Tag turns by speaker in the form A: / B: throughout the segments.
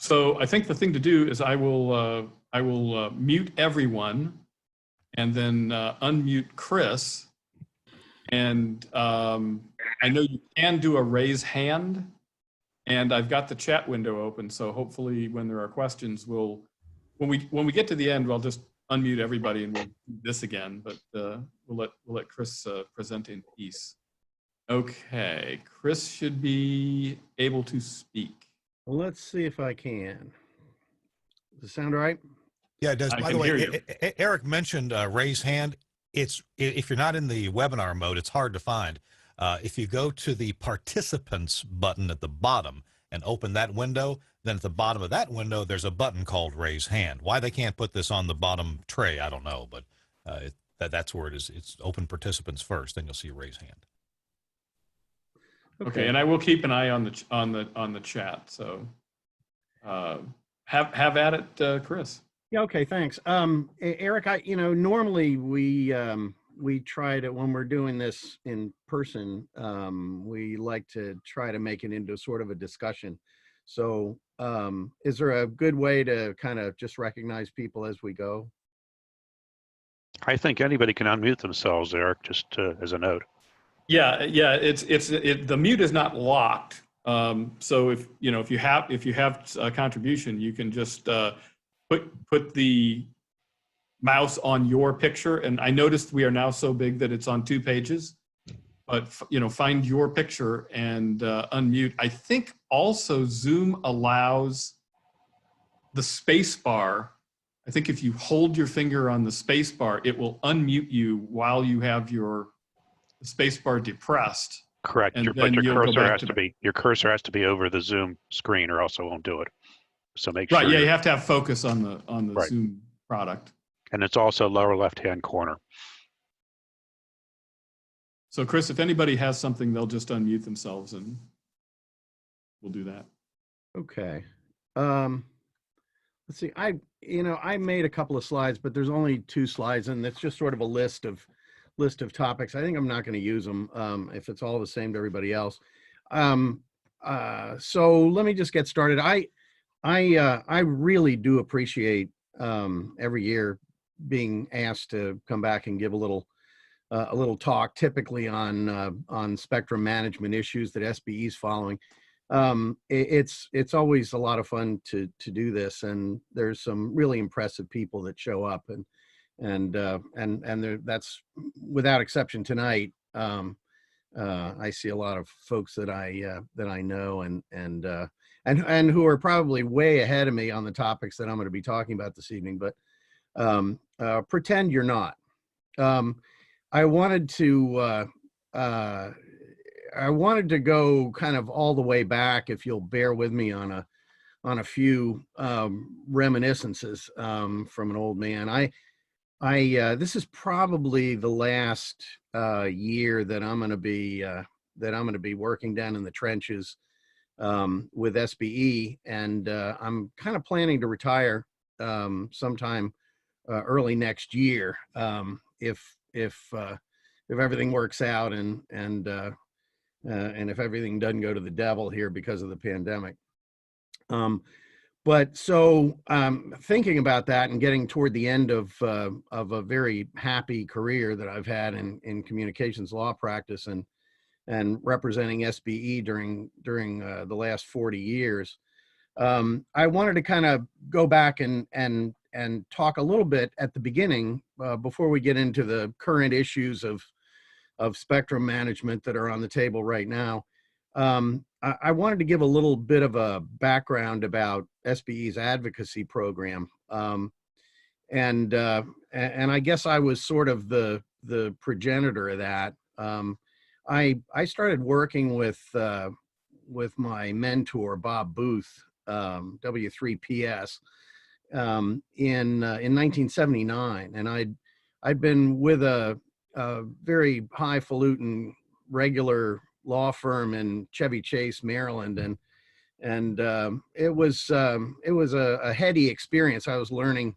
A: So I think the thing to do is I will mute everyone and then unmute Chris. And I know you can do a raise hand, and I've got the chat window open. So hopefully when there are questions, when we get to the end, we'll just unmute everybody and we'll do this again, but we'll let Chris present in peace. Okay, Chris should be able to speak.
B: Well, let's see if I can. Does it sound all right?
C: Yeah, it does.
A: I
C: By the
A: can hear
C: way,
A: you.
C: Eric mentioned raise hand. If you're not in the webinar mode, it's hard to find. If you go to the participants button at the bottom and open that window, then at the bottom of that window, there's a button called raise hand. Why they can't put this on the bottom tray, I don't know, but that's where it is. It's open participants first, then you'll see raise hand.
A: Okay, and I will keep an eye on the chat. So have at it, Chris.
B: Yeah. Okay. Thanks. Eric, normally we try to, when we're doing this in person, we like to try to make it into sort of a discussion. So is there a good way to kind of just recognize people as we go?
D: I think anybody can unmute themselves, Eric, just as a note.
A: Yeah. The mute is not locked. So if you have a contribution, you can just put the mouse on your picture. And I noticed we are now so big that it's on 2 pages, but find your picture and unmute. I think also Zoom allows the space bar. I think if you hold your finger on the space bar, it will unmute you while you have your space bar depressed.
D: Correct.
A: And
D: But
A: then
D: your cursor has to be over the Zoom screen, or else it won't do it. So make sure.
A: Right. Yeah, you have to have focus on the
D: Right.
A: Zoom product.
D: And it's also lower left-hand corner.
A: So Chris, if anybody has something, they'll just unmute themselves and we'll do that.
B: Okay. Let's see. I made a couple of slides, but there's only 2 slides, and it's just sort of a list of topics. I think I'm not going to use them if it's all the same to everybody else. So let me just get started. I really do appreciate every year being asked to come back and give a little talk, typically on spectrum management issues that SBE is following. It's always a lot of fun to do this, and there's some really impressive people that show up, and that's without exception tonight. I see a lot of folks that I know and who are probably way ahead of me on the topics that I'm going to be talking about this evening, but pretend you're not. I wanted to go kind of all the way back, if you'll bear with me on a few reminiscences from an old man. This is probably the last year that I'm going to be working down in the trenches with SBE, and I'm kind of planning to retire sometime early next year if everything works out and if everything doesn't go to the devil here because of the pandemic. But so thinking about that and getting toward the end of a very happy career that I've had in communications law practice and representing SBE during the last 40 years, I wanted to kind of go back and talk a little bit at the beginning before we get into the current issues of spectrum management that are on the table right now. I wanted to give a little bit of a background about SBE's advocacy program, and I guess I was sort of the progenitor of that. I started working with my mentor Bob Booth, W3PS, in 1979, and I'd been with a very highfalutin regular law firm in Chevy Chase, Maryland, and it was a heady experience. I was learning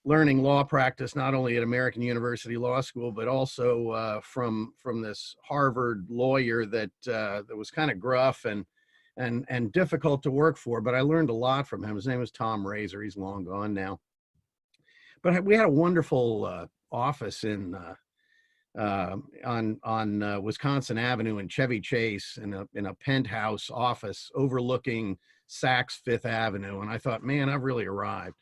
B: law practice not only at American University Law School, but also from this Harvard lawyer that was kind of gruff and and difficult to work for, but I learned a lot from him. His name was Tom Razor. He's long gone now. But we had a wonderful office in on Wisconsin Avenue in Chevy Chase, in a penthouse office overlooking Saks Fifth Avenue. And I thought, man, I've really arrived.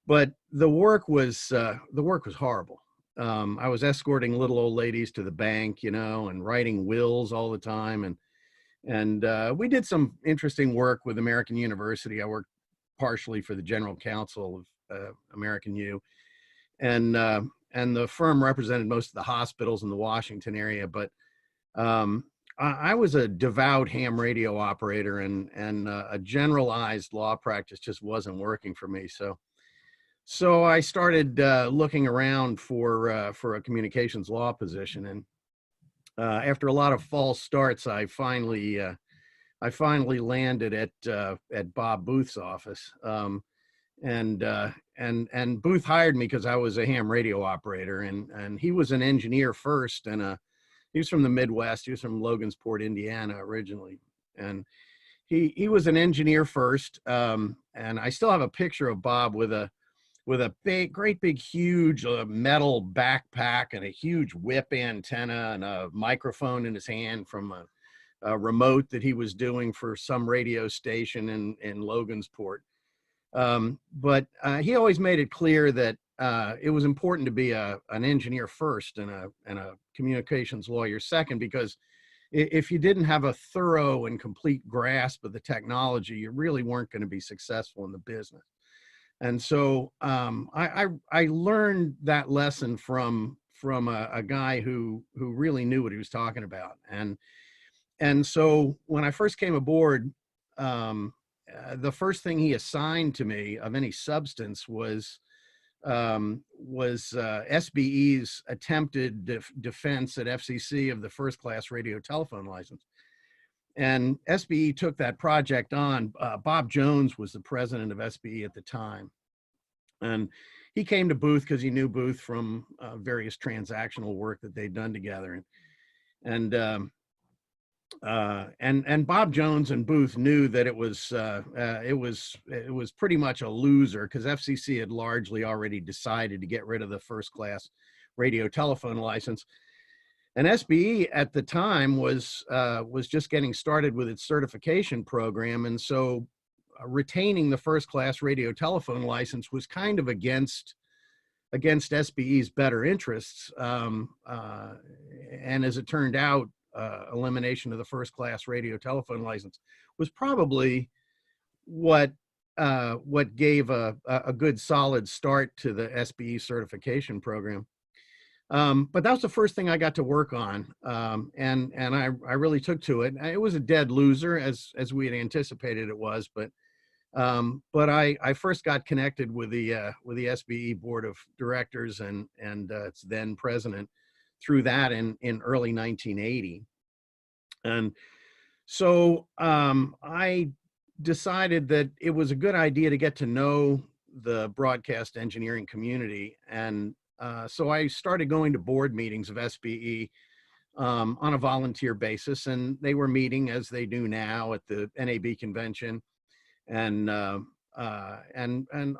B: But the work was horrible. I was escorting little old ladies to the bank, and writing wills all the time. And we did some interesting work with American University. I worked partially for the General Counsel of American U, and the firm represented most of the hospitals in the Washington area. But I was a devout ham radio operator, and a generalized law practice just wasn't working for me. So I started looking around for a communications law position, and after a lot of false starts, I finally landed at Bob Booth's office, and Booth hired me because I was a ham radio operator, and he was an engineer first, and he was from the Midwest. He was from Logansport, Indiana originally, and he was an engineer first, and I still have a picture of Bob with a great big huge metal backpack and a huge whip antenna and a microphone in his hand from a remote that he was doing for some radio station in Logansport. But he always made it clear that it was important to be an engineer first and a communications lawyer second, because if you didn't have a thorough and complete grasp of the technology, you really weren't going to be successful in the business. And so I learned that lesson from a guy who really knew what he was talking about. And so when I first came aboard, the first thing he assigned to me of any substance was SBE's attempted defense at FCC of the first class radio telephone license. And SBE took that project on. Bob Jones was the president of SBE at the time. And he came to Booth because he knew Booth from various transactional work that they'd done together. And Bob Jones and Booth knew that it was pretty much a loser, because FCC had largely already decided to get rid of the first class radio telephone license. And SBE at the time was just getting started with its certification program, and so retaining the first class radio telephone license was kind of against SBE's better interests. And as it turned out, elimination of the first class radio telephone license was probably what gave a good solid start to the SBE certification program. But that was the first thing I got to work on, and I really took to it. It was a dead loser, as we had anticipated it was, but I first got connected with the SBE board of directors and its then president through that in early 1980, and so I decided that it was a good idea to get to know the broadcast engineering community, and so I started going to board meetings of SBE on a volunteer basis, and they were meeting as they do now at the NAB convention and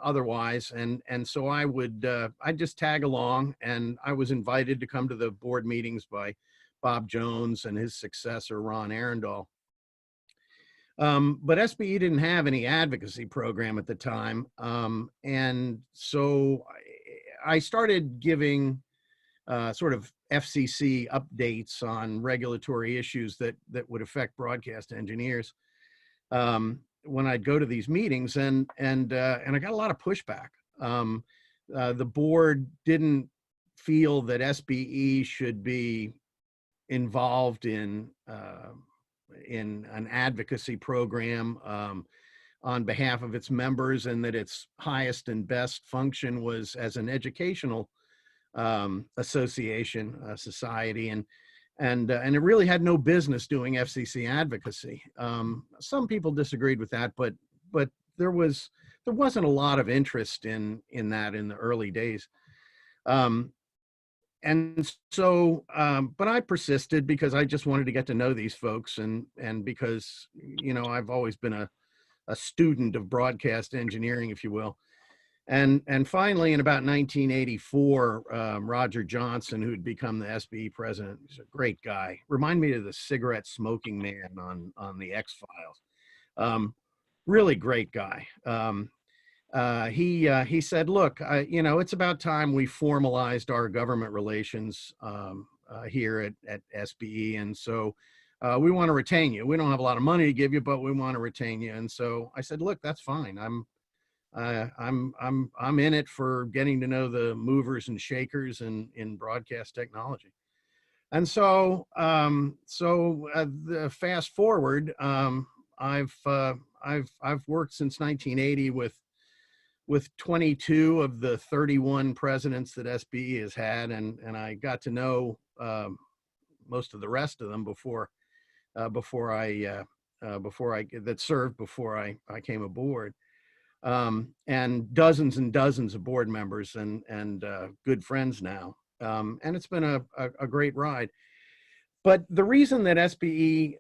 B: otherwise. And so I'd just tag along, and I was invited to come to the board meetings by Bob Jones and his successor, Ron Arundel. But SBE didn't have any advocacy program at the time. And so I started giving sort of FCC updates on regulatory issues that would affect broadcast engineers when I'd go to these meetings, and I got a lot of pushback. The board didn't feel that SBE should be involved in an advocacy program on behalf of its members, and that its highest and best function was as an educational association, society, and it really had no business doing FCC advocacy. Some people disagreed with that, but there wasn't a lot of interest in that in the early days. and so, but I persisted because I just wanted to get to know these folks, and because, you know, I've always been a student of broadcast engineering, if you will. And finally, in about 1984, Roger Johnson, who had become the SBE president, he's a great guy. Remind me of the cigarette smoking man on the X-Files. Really great guy. He said, "Look, you know, it's about time we formalized our government relations here at SBE, and so we want to retain you. We don't have a lot of money to give you, but we want to retain you." And so I said, "Look, that's fine. I'm in it for getting to know the movers and shakers in broadcast technology." And so, the fast forward, I've worked since 1980 with 22 of the 31 presidents that SBE has had, and I got to know most of the rest of them before I came aboard. And dozens of board members and good friends now. And it's been a great ride. But the reason that SBE's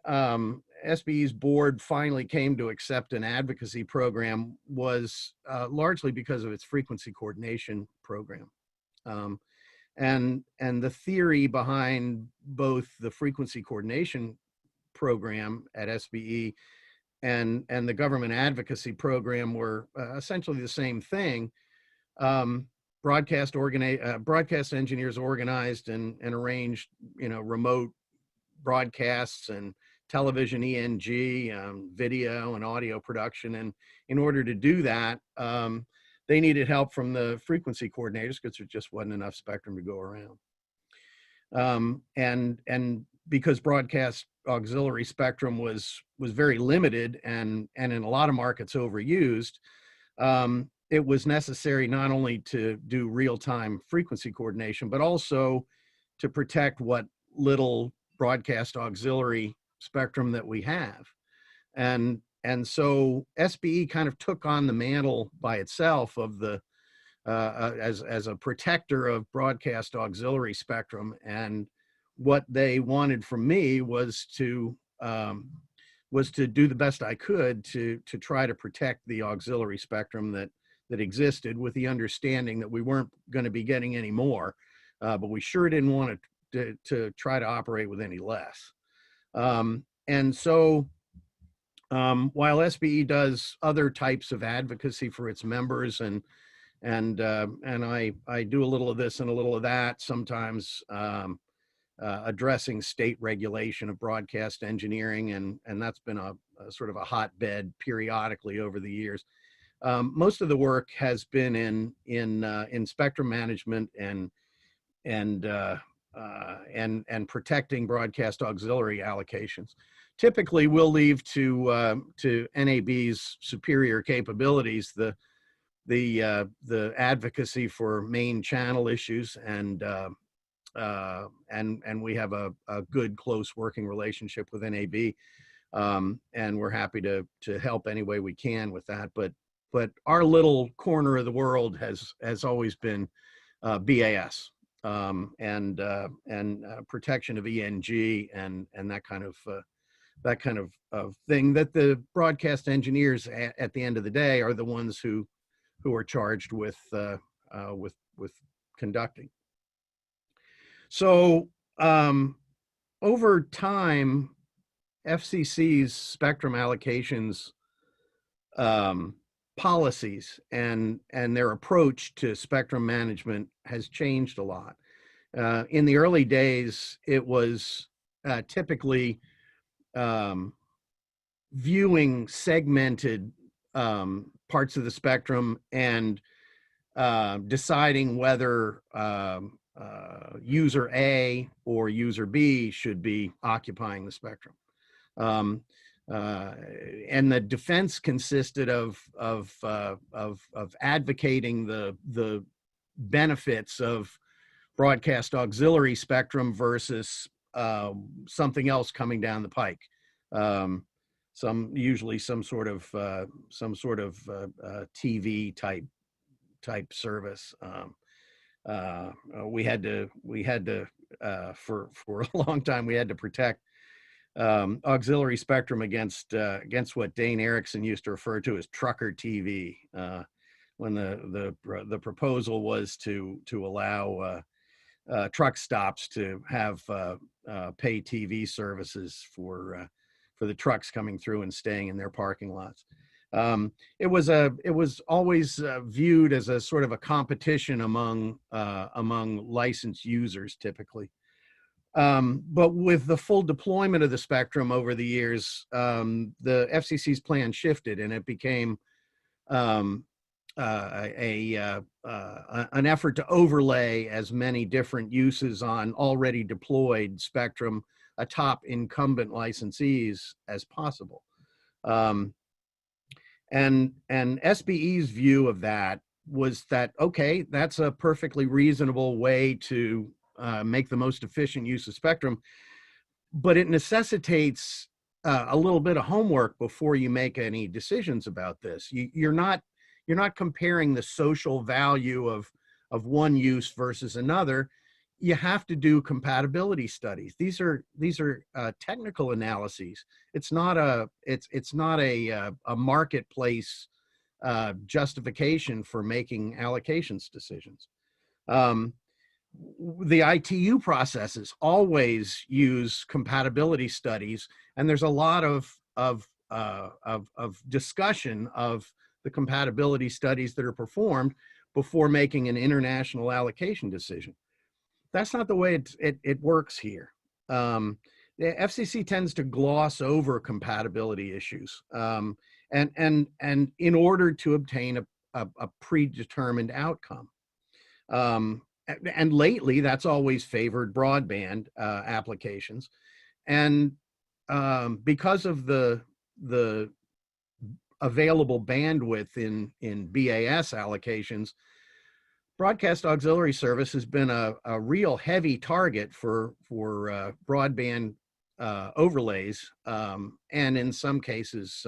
B: board finally came to accept an advocacy program was largely because of its frequency coordination program. And the theory behind both the frequency coordination program at SBE and the government advocacy program were essentially the same thing. Broadcast engineers organized and arranged, you know, remote broadcasts and television ENG, video and audio production. And in order to do that, they needed help from the frequency coordinators because there just wasn't enough spectrum to go around. And because broadcast auxiliary spectrum was very limited and in a lot of markets overused, it was necessary not only to do real-time frequency coordination, but also to protect what little broadcast auxiliary spectrum that we have. And so SBE kind of took on the mantle by itself of the as a protector of broadcast auxiliary spectrum. And what they wanted from me was to do the best I could to try to protect the auxiliary spectrum that existed, with the understanding that we weren't going to be getting any more, but we sure didn't want to try to operate with any less. And so while SBE does other types of advocacy for its members, and I do a little of this and a little of that, sometimes addressing state regulation of broadcast engineering, and that's been a sort of a hotbed periodically over the years. Most of the work has been in spectrum management and protecting broadcast auxiliary allocations. Typically, we'll leave to NAB's superior capabilities the advocacy for main channel issues, and we have a good close working relationship with NAB, and we're happy to help any way we can with that. But our little corner of the world has always been BAS and protection of ENG and that kind of thing, that the broadcast engineers at the end of the day are the ones who are charged with conducting. So over time, FCC's spectrum allocations policies and their approach to spectrum management has changed a lot. In the early days, it was typically viewing segmented parts of the spectrum and deciding whether user A or user B should be occupying the spectrum. And the defense consisted of advocating the benefits of broadcast auxiliary spectrum versus something else coming down the pike. Usually some sort of TV type service. we had to for a long time, we had to protect auxiliary spectrum against what Dane Erickson used to refer to as trucker TV, when the proposal was to allow truck stops to have pay TV services for the trucks coming through and staying in their parking lots. It was always viewed as a sort of a competition among licensed users, typically. But with the full deployment of the spectrum over the years, the FCC's plan shifted, and it became an effort to overlay as many different uses on already deployed spectrum atop incumbent licensees as possible. And SBE's view of that was that, okay, that's a perfectly reasonable way to make the most efficient use of spectrum, but it necessitates a little bit of homework before you make any decisions about this. You're not comparing the social value of one use versus another. You have to do compatibility studies. These are technical analyses. It's not a marketplace justification for making allocations decisions. The ITU processes always use compatibility studies, and there's a lot of discussion of the compatibility studies that are performed before making an international allocation decision. That's not the way it works here. The FCC tends to gloss over compatibility issues, and in order to obtain a predetermined outcome. And lately, that's always favored broadband applications, and because of the available bandwidth in BAS allocations, broadcast auxiliary service has been a real heavy target for broadband overlays, and in some cases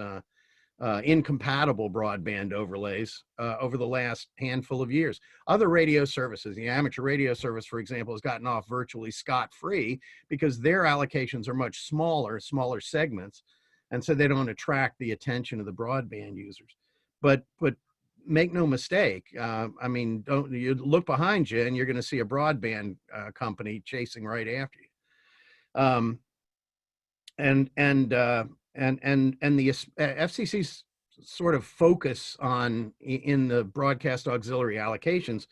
B: incompatible broadband overlays over the last handful of years. Other radio services, the amateur radio service, for example, has gotten off virtually scot-free because their allocations are much smaller segments, and so they don't attract the attention of the broadband users. But make no mistake, I mean, don't you look behind you and you're going to see a broadband company chasing right after you. And the FCC's sort of focus in the broadcast auxiliary allocations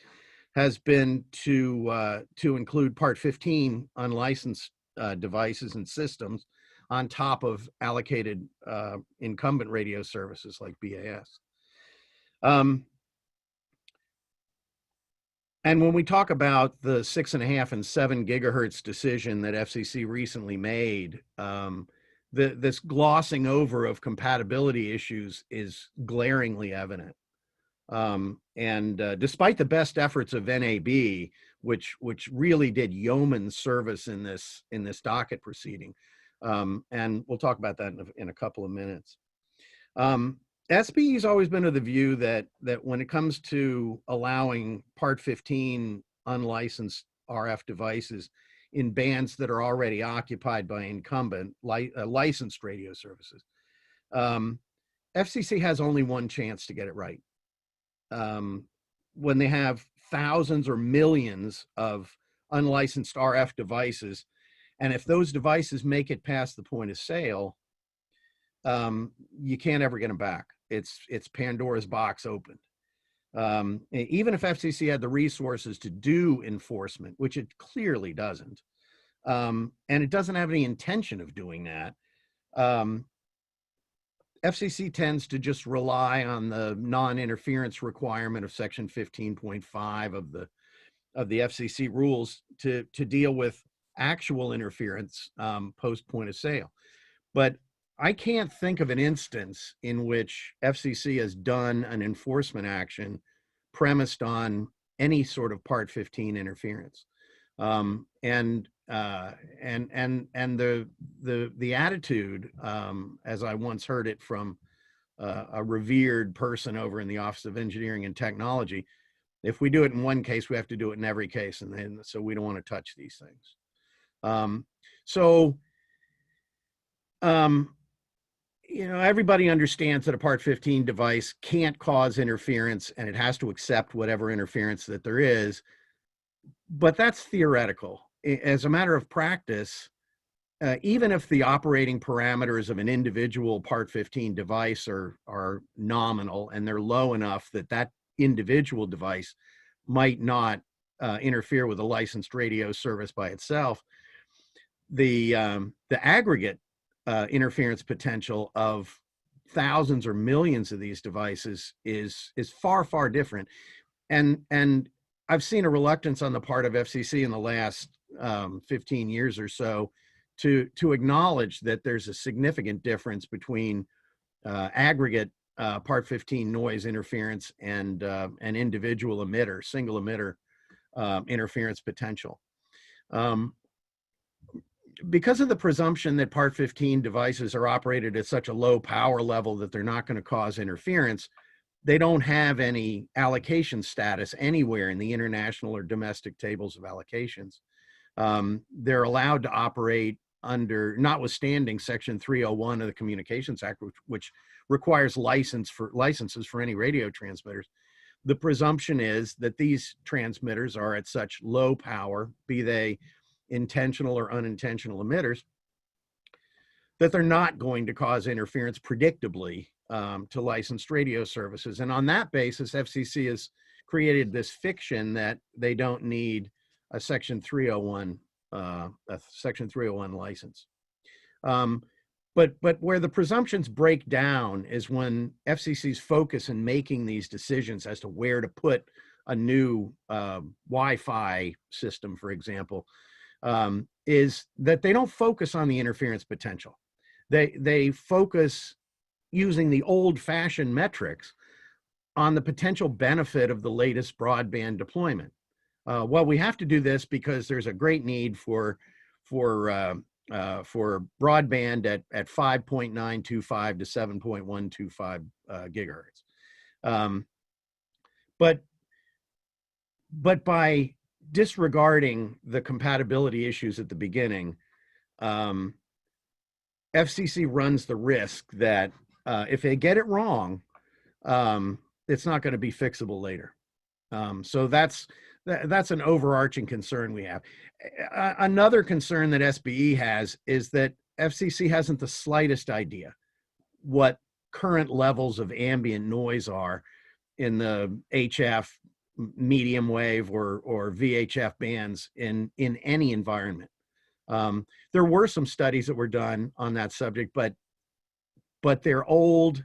B: has been to include Part 15 unlicensed devices and systems on top of allocated incumbent radio services like BAS. And when we talk about the 6.5 and 7 gigahertz decision that FCC recently made, this glossing over of compatibility issues is glaringly evident. Despite the best efforts of NAB, which really did yeoman service in this docket proceeding, and we'll talk about that in a couple of minutes. SBE's always been of the view that when it comes to allowing Part 15 unlicensed RF devices in bands that are already occupied by incumbent licensed radio services, FCC has only one chance to get it right. When they have thousands or millions of unlicensed RF devices, and if those devices make it past the point of sale, you can't ever get them back. It's Pandora's box opened. Even if FCC had the resources to do enforcement, which it clearly doesn't, and it doesn't have any intention of doing that, FCC tends to just rely on the non-interference requirement of Section 15.5 of the FCC rules to deal with actual interference post point of sale. But I can't think of an instance in which FCC has done an enforcement action premised on any sort of Part 15 interference. And the attitude, as I once heard it from a revered person over in the Office of Engineering and Technology, If we do it in one case, we have to do it in every case, and then so we don't want to touch these things. Everybody understands that a Part 15 device can't cause interference, and it has to accept whatever interference that there is. But that's theoretical. As a matter of practice, even if the operating parameters of an individual Part 15 device are nominal and they're low enough that that individual device might not interfere with a licensed radio service by itself, the aggregate interference potential of thousands or millions of these devices is far different. And I've seen a reluctance on the part of FCC in the last 15 years or so to acknowledge that there's a significant difference between aggregate Part 15 noise interference and an individual emitter, single emitter interference potential. Because of the presumption that Part 15 devices are operated at such a low power level that they're not going to cause interference, they don't have any allocation status anywhere in the international or domestic tables of allocations. They're allowed to operate under, notwithstanding Section 301 of the Communications Act, which requires licenses for any radio transmitters. The presumption is that these transmitters are at such low power, be they intentional or unintentional emitters, that they're not going to cause interference predictably to licensed radio services. And on that basis, FCC has created this fiction that they don't need a Section 301 license. But where the presumptions break down is when FCC's focus in making these decisions as to where to put a new Wi-Fi system, for example, is that they don't focus on the interference potential. They focus, using the old-fashioned metrics, on the potential benefit of the latest broadband deployment. Well, we have to do this because there's a great need for broadband at 5.925 to 7.125 gigahertz. But by disregarding the compatibility issues at the beginning, FCC runs the risk that if they get it wrong, it's not going to be fixable later. So that's an overarching concern we have. Another concern that SBE has is that FCC hasn't the slightest idea what current levels of ambient noise are in the HF, medium wave, or VHF bands in any environment. There were some studies that were done on that subject, but they're old.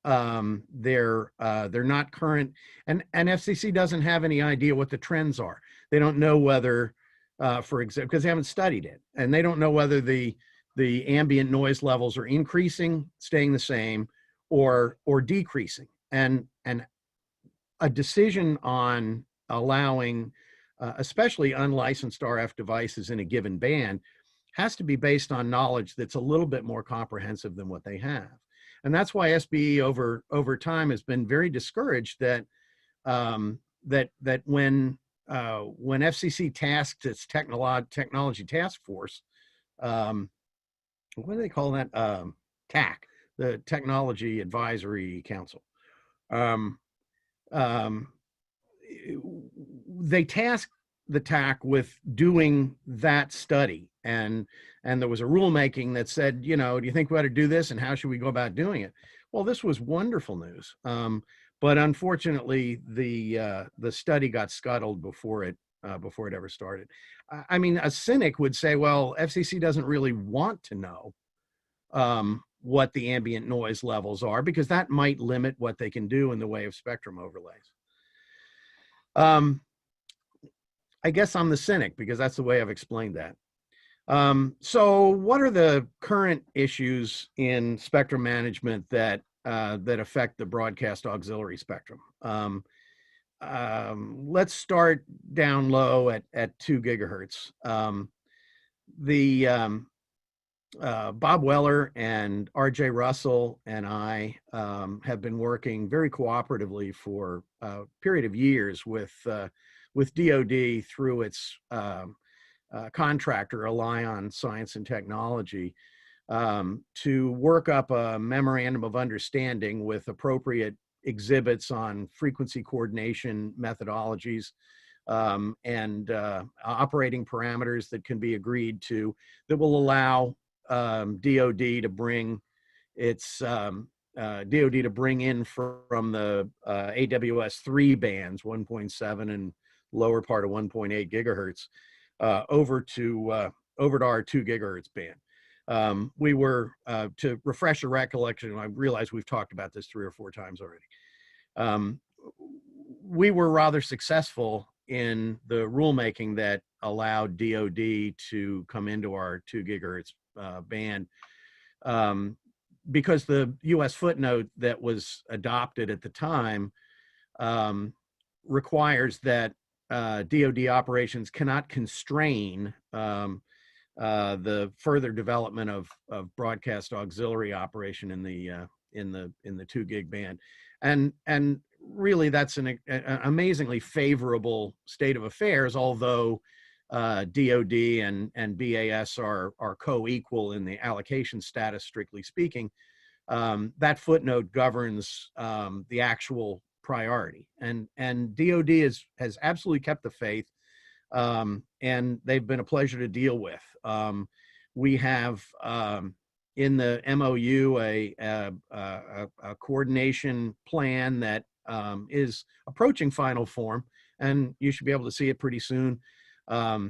B: They're not current, and FCC doesn't have any idea what the trends are. They don't know whether, for example, because they haven't studied it, and they don't know whether the ambient noise levels are increasing, staying the same, or decreasing. And a decision on allowing, especially unlicensed RF devices in a given band, has to be based on knowledge that's a little bit more comprehensive than what they have. And that's why SBE over time has been very discouraged that when FCC tasked its technology task force, what do they call that? TAC, the Technology Advisory Council. They tasked the TAC with doing that study, and there was a rulemaking that said, do you think we ought to do this, and how should we go about doing it? Well, this was wonderful news, but unfortunately, the study got scuttled before it ever started. I mean, a cynic would say, well, FCC doesn't really want to know what the ambient noise levels are, because that might limit what they can do in the way of spectrum overlays. I guess I'm the cynic, because that's the way I've explained that. So what are the current issues in spectrum management that affect the broadcast auxiliary spectrum? Let's start down low at 2 gigahertz. Bob Weller and R.J. Russell and I have been working very cooperatively for a period of years with DoD through its contractor, Allion Science and Technology, to work up a memorandum of understanding with appropriate exhibits on frequency coordination methodologies and operating parameters that can be agreed to that will allow DoD to bring its DoD to bring in from the AWS-3 bands, 1.7 and lower part of 1.8 gigahertz, over to our 2 gigahertz band. We were, to refresh your recollection, I realize we've talked about this 3 or 4 times already. We were rather successful in the rulemaking that allowed DoD to come into our 2 gigahertz band, because the U.S. footnote that was adopted at the time requires that DoD operations cannot constrain the further development of broadcast auxiliary operation in the 2 gig band, and really that's an amazingly favorable state of affairs, although DoD and BAS are co-equal in the allocation status, strictly speaking. That footnote governs the actual priority, and DoD has absolutely kept the faith, and they've been a pleasure to deal with. We have in the MOU a coordination plan that is approaching final form, and you should be able to see it pretty soon. SBE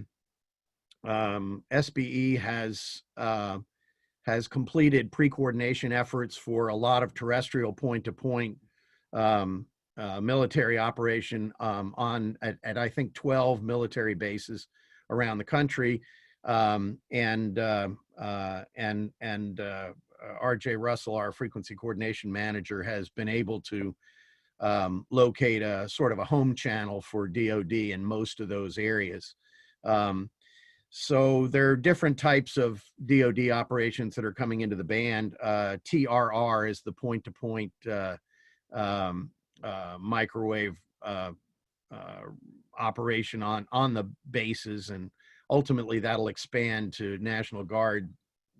B: has completed pre-coordination efforts for a lot of terrestrial point-to-point military operation at I think 12 military bases around the country, and R.J. Russell, our frequency coordination manager, has been able to locate a sort of a home channel for DoD in most of those areas. So there are different types of DoD operations that are coming into the band. TRR is the point-to-point microwave operation on the bases, and ultimately that'll expand to National Guard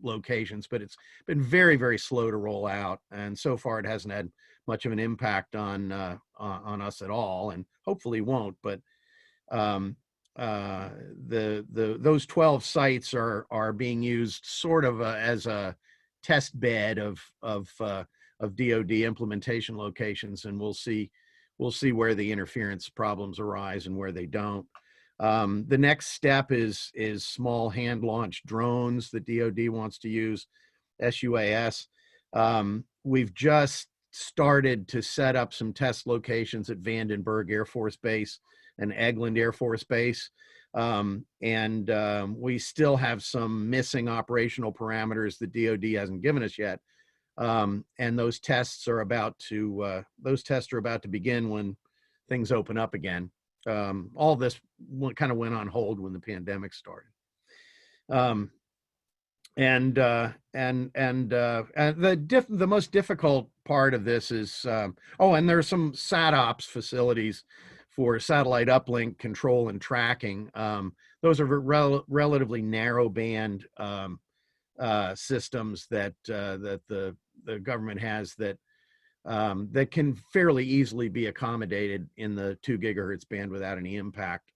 B: locations, but it's been very, very slow to roll out, and so far it hasn't had much of an impact on us at all, and hopefully won't. But those 12 sites are being used sort of as a test bed of DoD implementation locations, and we'll see where the interference problems arise and where they don't. The next step is small hand-launched drones that DoD wants to use, SUAS. We've just started to set up some test locations at Vandenberg Air Force Base and Eglin Air Force Base. And we still have some missing operational parameters that DoD hasn't given us yet. And those tests are about to begin when things open up again. All this kind of went on hold when the pandemic started. And the most difficult part of this is, and there are some SATOPS facilities for satellite uplink control and tracking. Those are relatively narrow band systems that the government has that can fairly easily be accommodated in the 2 gigahertz band without any impact.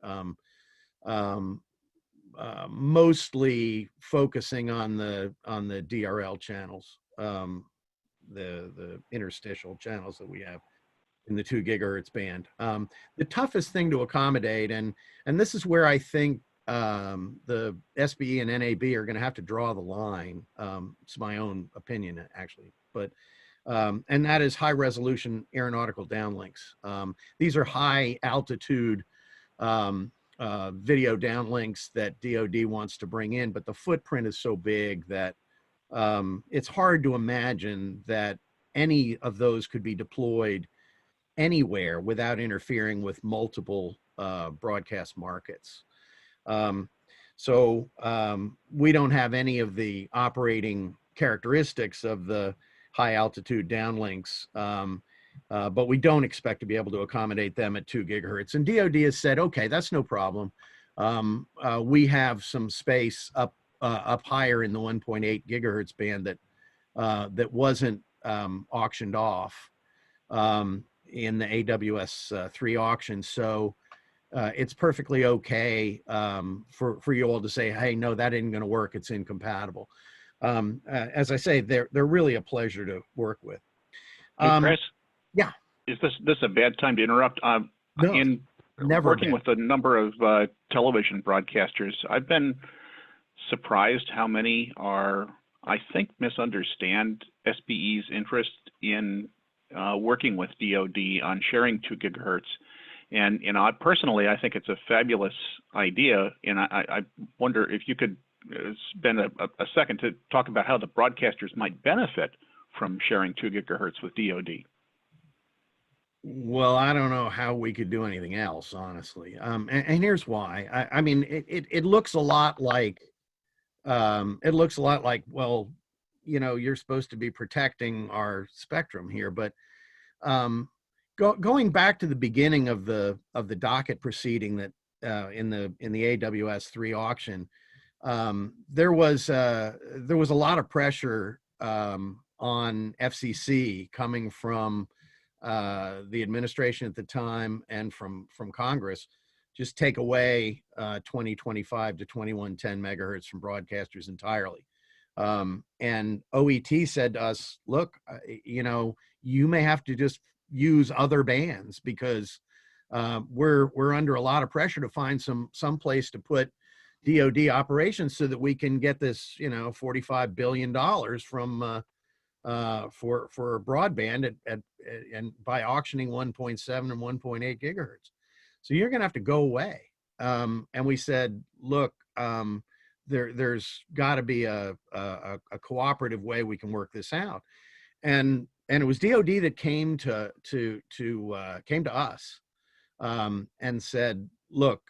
B: Mostly focusing on the DRL channels, the interstitial channels that we have in the 2 gigahertz band. The toughest thing to accommodate, and this is where I think the SBE and NAB are going to have to draw the line. It's my own opinion, actually, but and that is high resolution aeronautical downlinks. These are high altitude video downlinks that DoD wants to bring in, but the footprint is so big that it's hard to imagine that any of those could be deployed anywhere without interfering with multiple broadcast markets. So we don't have any of the operating characteristics of the high altitude downlinks, but we don't expect to be able to accommodate them at 2 gigahertz. And DoD has said, okay, that's no problem. We have some space up higher in the 1.8 gigahertz band that wasn't auctioned off in the AWS 3 auction. So it's perfectly okay for you all to say, hey, no, that isn't going to work. It's incompatible. As I say, they're really a pleasure to work with.
E: Hey, Chris?
B: Yeah.
E: Is this a bad time to interrupt?
B: No,
E: in
B: never
E: working
B: been.
E: with a number of television broadcasters, I've been surprised how many are, I think, misunderstand SBE's interest in working with DoD on sharing 2 gigahertz. And personally, I think it's a fabulous idea. And I wonder if you could spend a second to talk about how the broadcasters might benefit from sharing 2 gigahertz with DoD.
B: Well, I don't know how we could do anything else, honestly. And here's why. I mean, it looks a lot like, well, you know, you're supposed to be protecting our spectrum here, but going back to the beginning of the docket proceeding that in the AWS 3 auction, there was a lot of pressure on FCC coming from the administration at the time and from Congress. Just take away 2025 to 2110 megahertz from broadcasters entirely. And OET said to us, look, you know, you may have to just use other bands because we're under a lot of pressure to find some place to put DoD operations so that we can get this, you know, $45 billion from for broadband and by auctioning 1.7 and 1.8 gigahertz. So you're going to have to go away. And we said, look, there's got to be a cooperative way we can work this out. And it was DoD that came to us and said, look,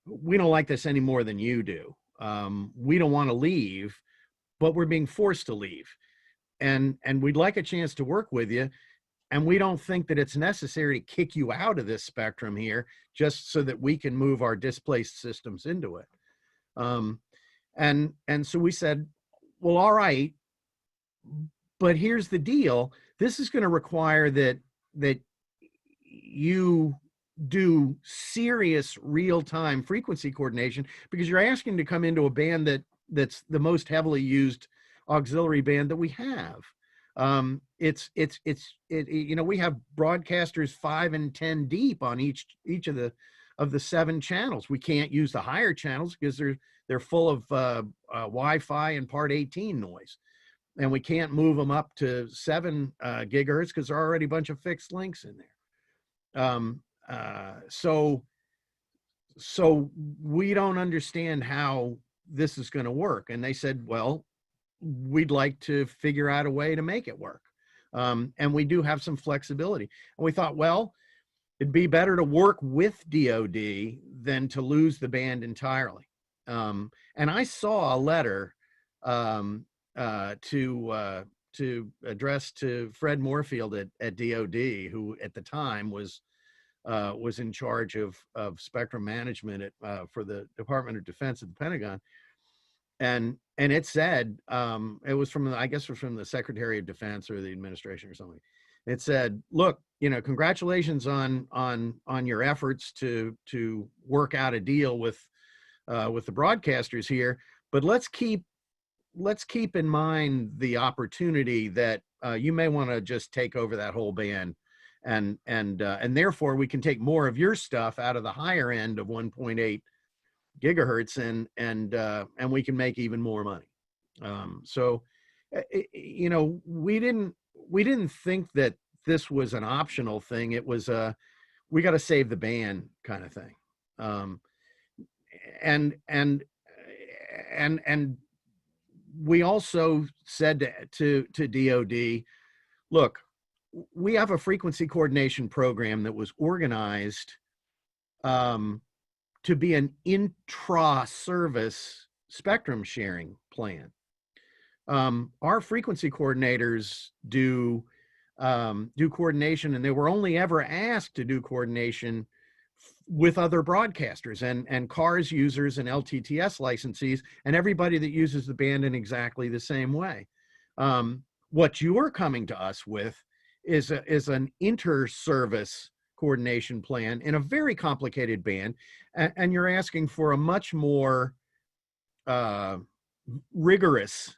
B: we don't like this any more than you do. We don't want to leave, but we're being forced to leave. And we'd like a chance to work with you. And we don't think that it's necessary to kick you out of this spectrum here just so that we can move our displaced systems into it. And so we said, well, all right, but here's the deal. This is going to require that you do serious real-time frequency coordination because you're asking to come into a band that's the most heavily used auxiliary band that we have. You know, we have broadcasters 5 and 10 deep on each of the 7 channels. We can't use the higher channels because they're full of Wi-Fi and Part 18 noise, and we can't move them up to 7 gigahertz because there are already a bunch of fixed links in there. So we don't understand how this is going to work. And they said, well, we'd like to figure out a way to make it work. And we do have some flexibility. And we thought, well, it'd be better to work with DoD than to lose the band entirely. And I saw a letter to address to Fred Moorfield at DoD, who at the time was in charge of spectrum management for the Department of Defense at the Pentagon. And it said, it was from, I guess it was from the Secretary of Defense or the administration or something. It said, look, you know, congratulations on your efforts to work out a deal with the broadcasters here, but let's keep in mind the opportunity that you may want to just take over that whole band, and therefore we can take more of your stuff out of the higher end of 1.8 gigahertz and we can make even more money. So you know, we didn't think that this was an optional thing. It was we got to save the band kind of thing. And we also said to DoD, look, we have a frequency coordination program that was organized to be an intra-service spectrum sharing plan. Our frequency coordinators do coordination, and they were only ever asked to do coordination with other broadcasters and CARS users and LTTS licensees and everybody that uses the band in exactly the same way. What you are coming to us with is an inter-service coordination plan in a very complicated band, and you're asking for a much more rigorous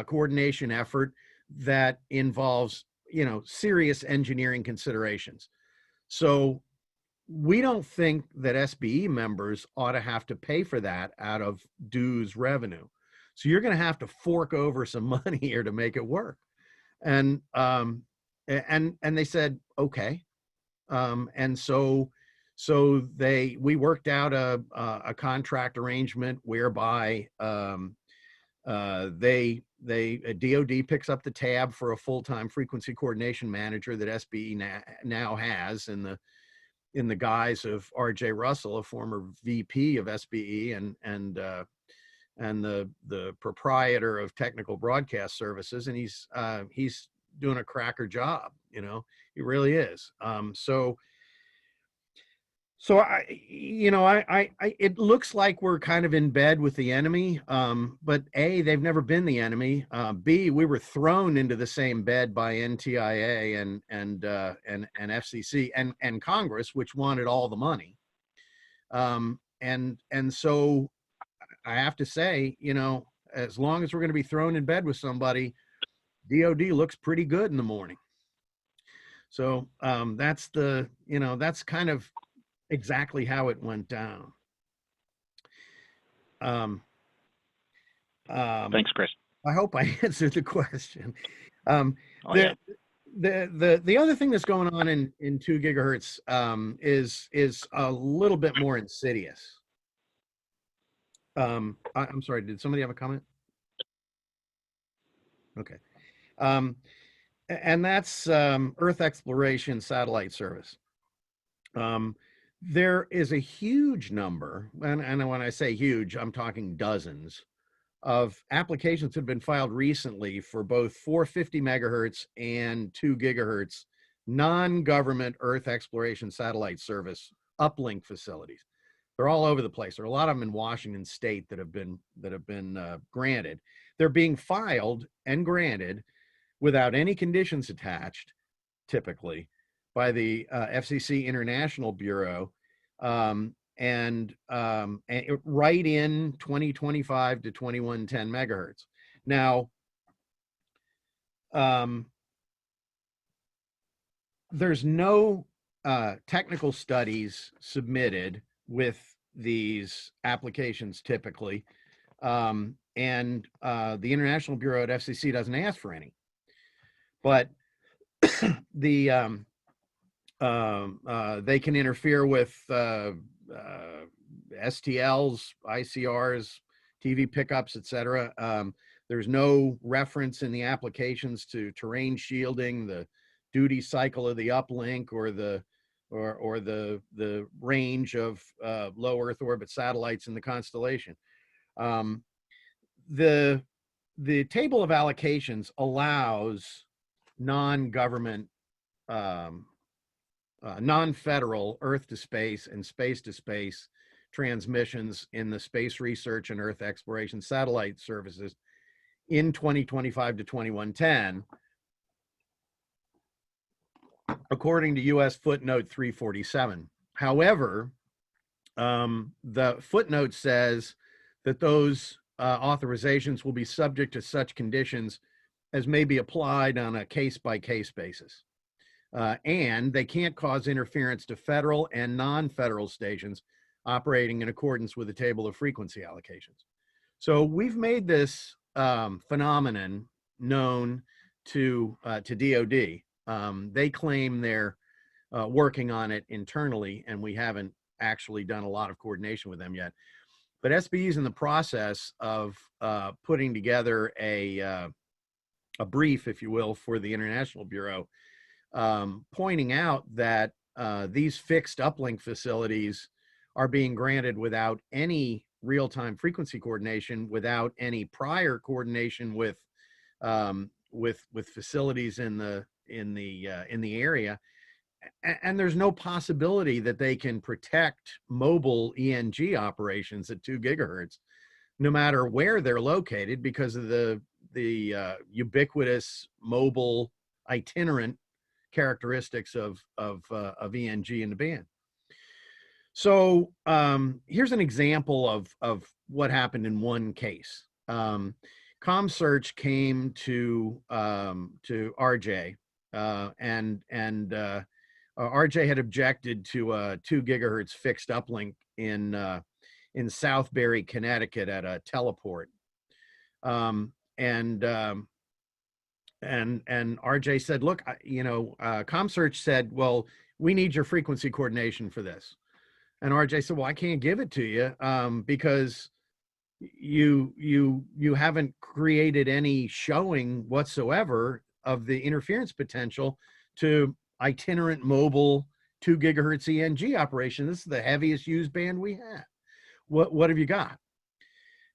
B: coordination effort that involves, you know, serious engineering considerations. So we don't think that SBE members ought to have to pay for that out of dues revenue. So you're going to have to fork over some money here to make it work. And they said, okay. And so we worked out a contract arrangement whereby DOD picks up the tab for a full-time frequency coordination manager that SBE now has in the guise of RJ Russell, a former VP of SBE and the proprietor of Technical Broadcast Services, and he's doing a cracker job. You know, he really is. So it looks like we're kind of in bed with the enemy, but A, they've never been the enemy. B, we were thrown into the same bed by NTIA and FCC and Congress, which wanted all the money. And so I have to say, you know, as long as we're going to be thrown in bed with somebody, DOD looks pretty good in the morning. So that's kind of exactly how it went down.
E: Thanks, Chris.
B: I hope I answered the question.
E: Yeah.
B: The other thing that's going on in 2 gigahertz is a little bit more insidious. I'm sorry, did somebody have a comment? Okay. And that's Earth exploration satellite service. There is a huge number, and when I say huge, I'm talking dozens, of applications that have been filed recently for both 450 megahertz and 2 gigahertz non-government Earth exploration satellite service uplink facilities. They're all over the place. There are a lot of them in Washington State that have been granted. They're being filed and granted without any conditions attached, typically, by the FCC International Bureau, and right in 2025 to 2110 megahertz. Now, there's no technical studies submitted with these applications typically, and the International Bureau at FCC doesn't ask for any. But they can interfere with STLs, ICRs, TV pickups, etc. There's no reference in the applications to terrain shielding, the duty cycle of the uplink, or the range of low Earth orbit satellites in the constellation. The table of allocations allows non-government, non-federal Earth to space and space to space transmissions in the space research and Earth exploration satellite services in 2025 to 2110, according to US footnote 347. However, the footnote says that those authorizations will be subject to such conditions as may be applied on a case-by-case basis. And they can't cause interference to federal and non-federal stations operating in accordance with the table of frequency allocations. So we've made this phenomenon known to DOD. They claim they're working on it internally, and we haven't actually done a lot of coordination with them yet. But SBE is in the process of putting together a brief, if you will, for the International Bureau, pointing out that these fixed uplink facilities are being granted without any real-time frequency coordination, without any prior coordination with facilities in the area, and there's no possibility that they can protect mobile ENG operations at 2 gigahertz, no matter where they're located, because of the ubiquitous mobile itinerant characteristics of ENG in the band. So here's an example of what happened in one case. ComSearch came to RJ, and RJ had objected to a 2 gigahertz fixed uplink in Southbury, Connecticut, at a teleport. And RJ said, look, ComSearch said, well, we need your frequency coordination for this. And RJ said, well, I can't give it to you because you haven't created any showing whatsoever of the interference potential to itinerant mobile 2 gigahertz ENG operation. This is the heaviest used band we have. What have you got?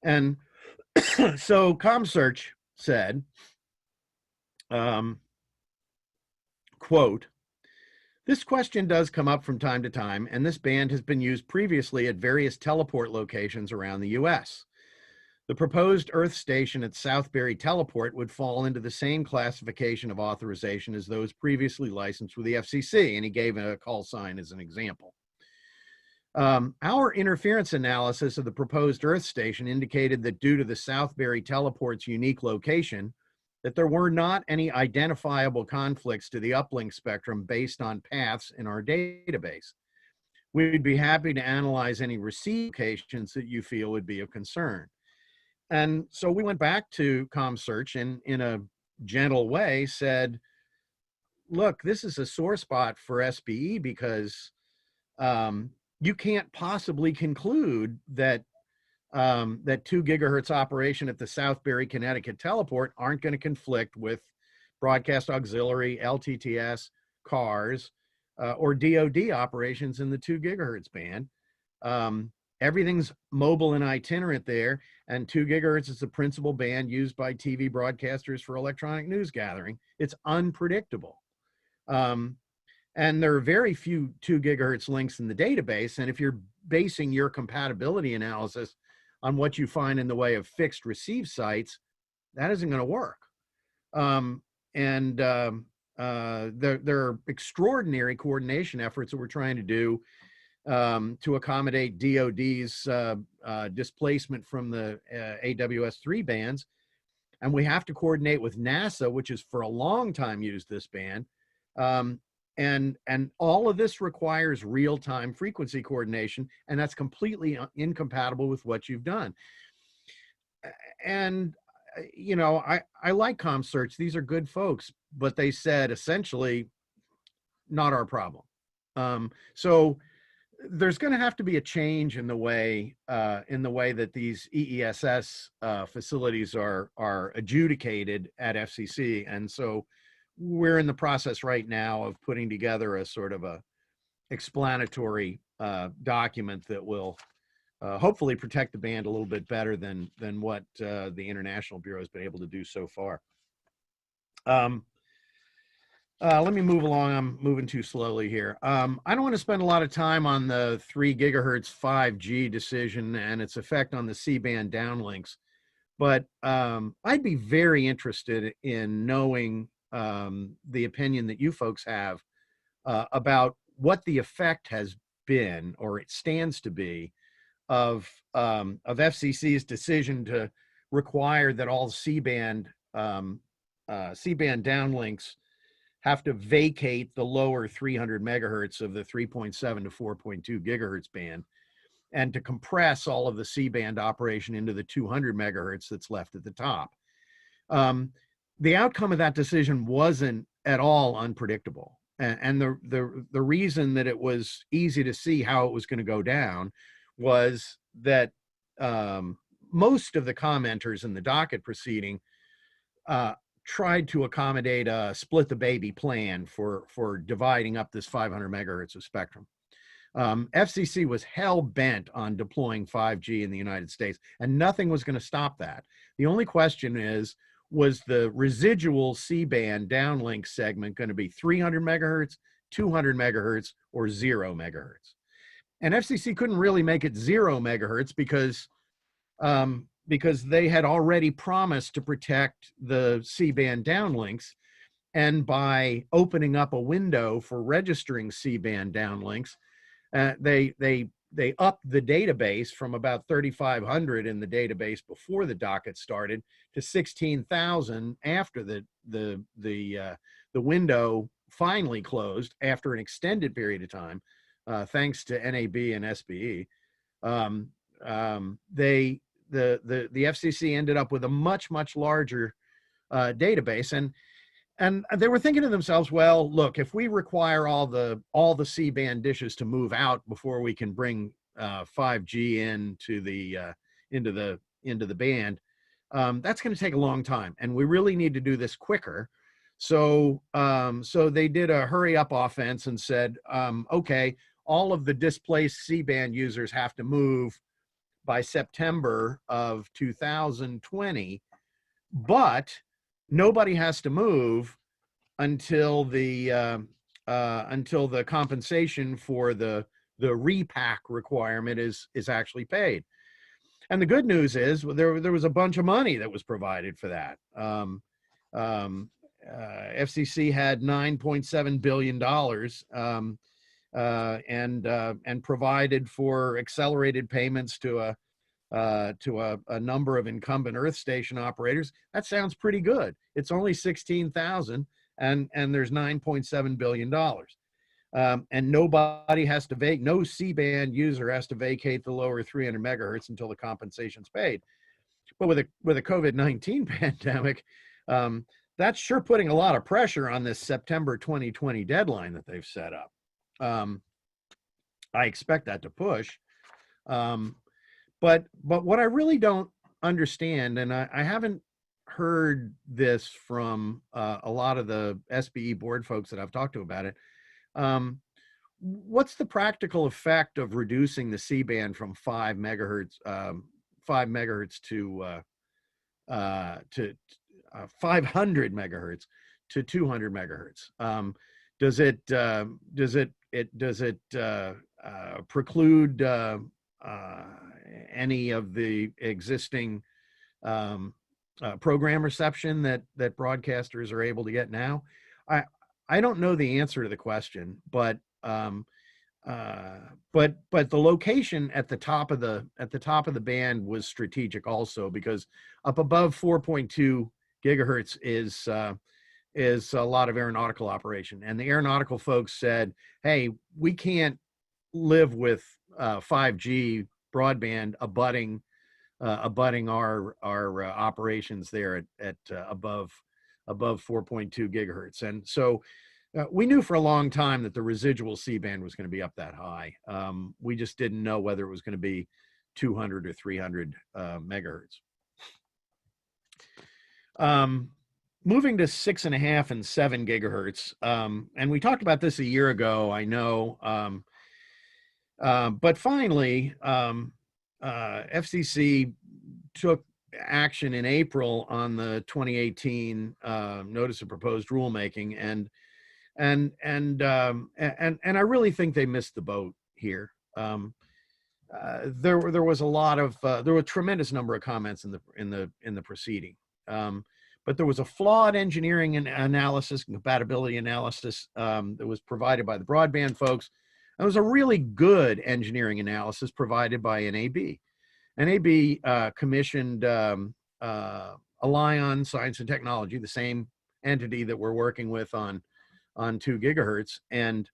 B: And so ComSearch said, quote, this question does come up from time to time, and this band has been used previously at various teleport locations around the US. The proposed Earth station at Southbury Teleport would fall into the same classification of authorization as those previously licensed with the FCC, and he gave a call sign as an example. Our interference analysis of the proposed Earth station indicated that due to the Southbury Teleport's unique location, that there were not any identifiable conflicts to the uplink spectrum based on paths in our database. We'd be happy to analyze any receive locations that you feel would be of concern. And so we went back to ComSearch and in a gentle way said, look, this is a sore spot for SBE because you can't possibly conclude that that 2 gigahertz operation at the Southbury, Connecticut teleport aren't going to conflict with broadcast auxiliary, LTTS, CARS, or DoD operations in the 2 gigahertz band. Everything's mobile and itinerant there, and 2 gigahertz is the principal band used by TV broadcasters for electronic news gathering. It's unpredictable. And there are very few 2 gigahertz links in the database, and if you're basing your compatibility analysis on what you find in the way of fixed receive sites, that isn't going to work. There are extraordinary coordination efforts that we're trying to do to accommodate DoD's displacement from the AWS-3 bands. And we have to coordinate with NASA, which has for a long time used this band. And all of this requires real-time frequency coordination, and that's completely incompatible with what you've done. And, I like ComSearch. These are good folks, but they said essentially, not our problem. So there's going to have to be a change in the way that these EESS facilities are adjudicated at FCC, and so we're in the process right now of putting together a sort of a explanatory document that will hopefully protect the band a little bit better than what the International Bureau has been able to do so far. Let me move along. I'm moving too slowly here. I don't want to spend a lot of time on the 3 gigahertz 5G decision and its effect on the C-band downlinks, but I'd be very interested in knowing the opinion that you folks have about what the effect has been, or it stands to be, of FCC's decision to require that all C-band downlinks have to vacate the lower 300 megahertz of the 3.7 to 4.2 gigahertz band, and to compress all of the C-band operation into the 200 megahertz that's left at the top. The outcome of that decision wasn't at all unpredictable. And the reason that it was easy to see how it was going to go down was that most of the commenters in the docket proceeding tried to accommodate a split the baby plan for dividing up this 500 megahertz of spectrum. FCC was hell bent on deploying 5G in the United States, and nothing was going to stop that. The only question is, was the residual C-band downlink segment going to be 300 megahertz, 200 megahertz, or 0 megahertz? And FCC couldn't really make it 0 megahertz because they had already promised to protect the C-band downlinks. And by opening up a window for registering C-band downlinks, they upped the database from about 3,500 in the database before the docket started to 16,000 after the window finally closed after an extended period of time, thanks to NAB and SBE. The FCC ended up with a much larger database, and they were thinking to themselves, well, look, if we require all the C-band dishes to move out before we can bring 5G into the band, that's going to take a long time, and we really need to do this quicker. So they did a hurry up offense and said, okay, all of the displaced C-band users have to move by September of 2020, but nobody has to move until the compensation for the repack requirement is actually paid. And the good news is there was a bunch of money that was provided for that. FCC had $9.7 billion and provided for accelerated payments to a number of incumbent Earth station operators. That sounds pretty good. It's only 16,000, and there's $9.7 billion. And nobody has to no C-band user has to vacate the lower 300 megahertz until the compensation's paid. But with a COVID-19 pandemic, that's sure putting a lot of pressure on this September 2020 deadline that they've set up. I expect that to push. But what I really don't understand, and I haven't heard this from a lot of the SBE board folks that I've talked to about it, what's the practical effect of reducing the C-band from 5 megahertz to 500 megahertz to 200 megahertz? Does it preclude any of the existing program reception that broadcasters are able to get now? I don't know the answer to the question, but the location at the top of the band was strategic also, because up above 4.2 gigahertz is a lot of aeronautical operation, and the aeronautical folks said, "Hey, we can't live with 5G broadband abutting our operations there at above 4.2 gigahertz." And so we knew for a long time that the residual C-band was going to be up that high. We just didn't know whether it was going to be 200 or 300 megahertz. Moving to 6.5 and 7 gigahertz, and we talked about this a year ago, I know, but finally, FCC took action in April on the 2018 notice of proposed rulemaking, and I really think they missed the boat here. There was a tremendous number of comments in the proceeding. But there was a flawed engineering analysis, compatibility analysis that was provided by the broadband folks. There was a really good engineering analysis provided by NAB. NAB commissioned Alion Science and Technology, the same entity that we're working with on 2 gigahertz, and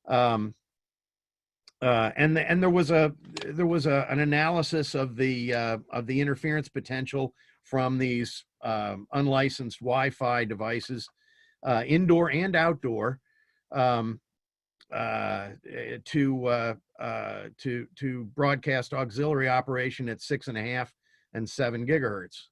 B: there was an analysis of the interference potential from these unlicensed Wi-Fi devices, indoor and outdoor, to broadcast auxiliary operation at 6.5 and 7 gigahertz.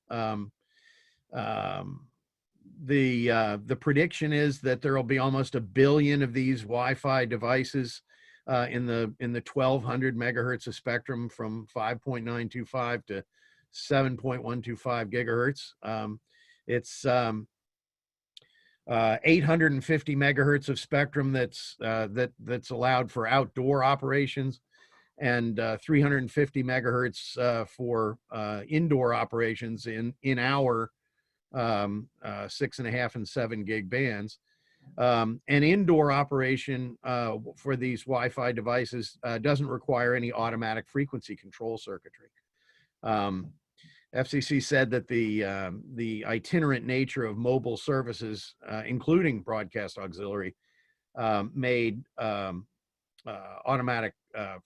B: The prediction is that there will be almost 1 billion of these Wi-Fi devices in the 1200 megahertz of spectrum from 5.925 to 7.125 gigahertz. It's 850 megahertz of spectrum that's allowed for outdoor operations, and 350 megahertz for indoor operations in our 6.5 and 7 gig bands. An indoor operation for these Wi-Fi devices doesn't require any automatic frequency control circuitry. FCC said that the itinerant nature of mobile services, including broadcast auxiliary, made automatic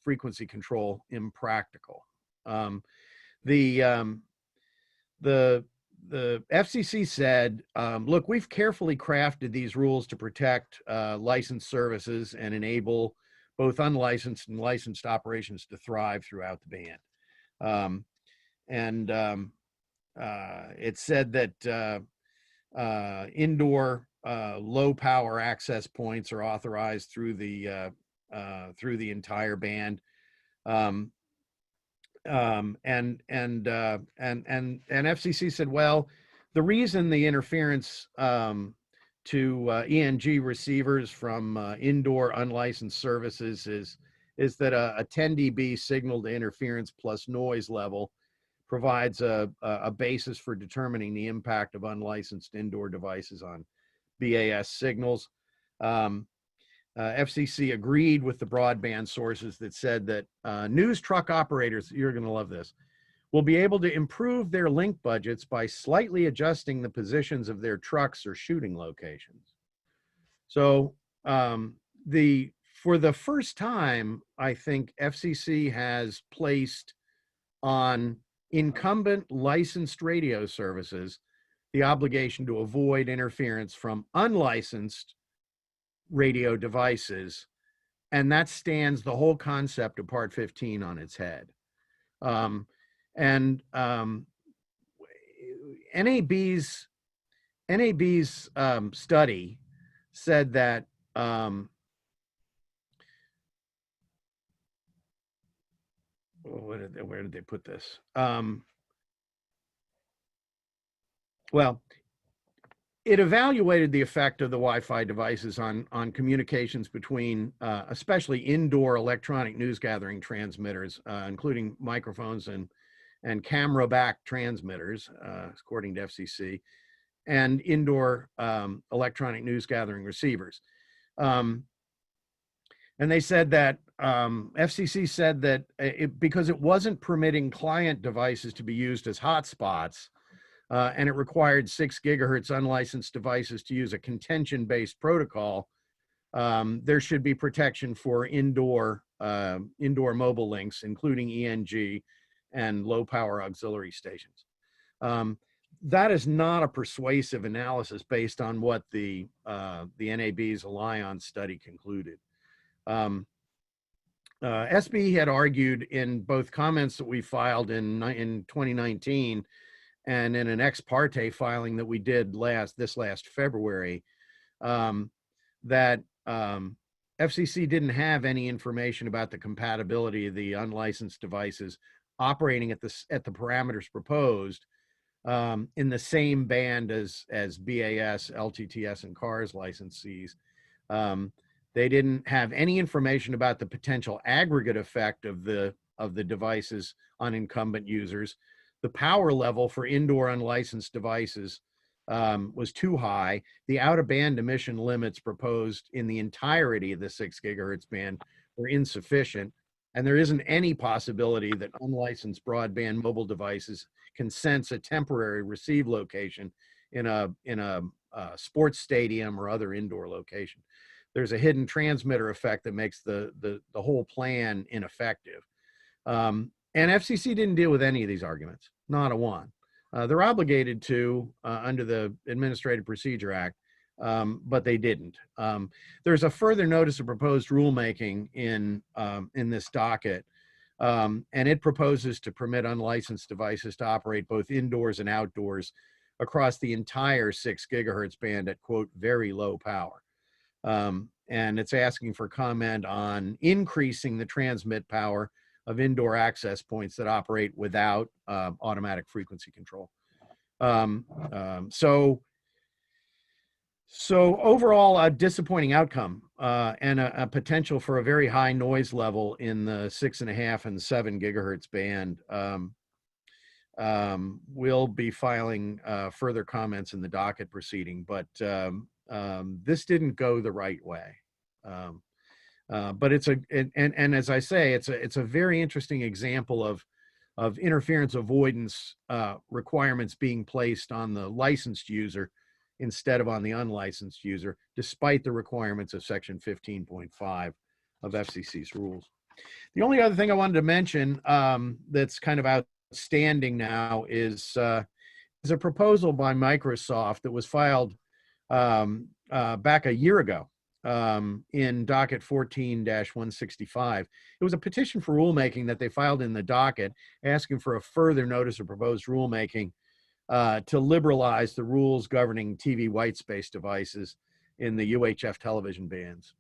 B: frequency control impractical. The FCC said, look, we've carefully crafted these rules to protect licensed services and enable both unlicensed and licensed operations to thrive throughout the band. It said that indoor low power access points are authorized through the entire band. And FCC said, well, the reason the interference to ENG receivers from indoor unlicensed services is that a 10 dB signal to interference plus noise level provides a basis for determining the impact of unlicensed indoor devices on BAS signals. FCC agreed with the broadband sources that said that news truck operators, you're going to love this, will be able to improve their link budgets by slightly adjusting the positions of their trucks or shooting locations. So for the first time, I think FCC has placed on incumbent licensed radio services the obligation to avoid interference from unlicensed radio devices, and that stands the whole concept of Part 15 on its head. NAB's study said that where did they put this? Well, it evaluated the effect of the Wi-Fi devices on communications between especially indoor electronic news gathering transmitters, including microphones and camera back transmitters, according to FCC, and indoor electronic news gathering receivers. And they said that FCC said that because it wasn't permitting client devices to be used as hotspots, and it required 6 gigahertz unlicensed devices to use a contention-based protocol, there should be protection for indoor mobile links, including ENG and low-power auxiliary stations. That is not a persuasive analysis based on what the NAB's Alliance study concluded. SBE had argued in both comments that we filed in 2019 and in an ex parte filing that we did this last February, that FCC didn't have any information about the compatibility of the unlicensed devices operating at the parameters proposed in the same band as BAS, LTTS, and CARS licensees. They didn't have any information about the potential aggregate effect of the devices on incumbent users. The power level for indoor unlicensed devices was too high. The out-of-band emission limits proposed in the entirety of the 6 gigahertz band were insufficient, and there isn't any possibility that unlicensed broadband mobile devices can sense a temporary receive location in a sports stadium or other indoor location. There's a hidden transmitter effect that makes the whole plan ineffective. And FCC didn't deal with any of these arguments, not a one. They're obligated to under the Administrative Procedure Act, but they didn't. There's a further notice of proposed rulemaking in this docket, and it proposes to permit unlicensed devices to operate both indoors and outdoors across the entire 6 gigahertz band at, quote, very low power. and it's asking for comment on increasing the transmit power of indoor access points that operate without automatic frequency control. So overall, a disappointing outcome and a potential for a very high noise level in the 6.5 and 7 gigahertz band. We'll be filing further comments in the docket proceeding, but this didn't go the right way. But and as I say, it's a very interesting example of interference avoidance requirements being placed on the licensed user instead of on the unlicensed user, despite the requirements of Section 15.5 of FCC's rules. The only other thing I wanted to mention that's kind of outstanding now is a proposal by Microsoft that was filed back a year ago in docket 14-165. It was a petition for rulemaking that they filed in the docket asking for a further notice of proposed rulemaking to liberalize the rules governing TV white space devices in the UHF television bands.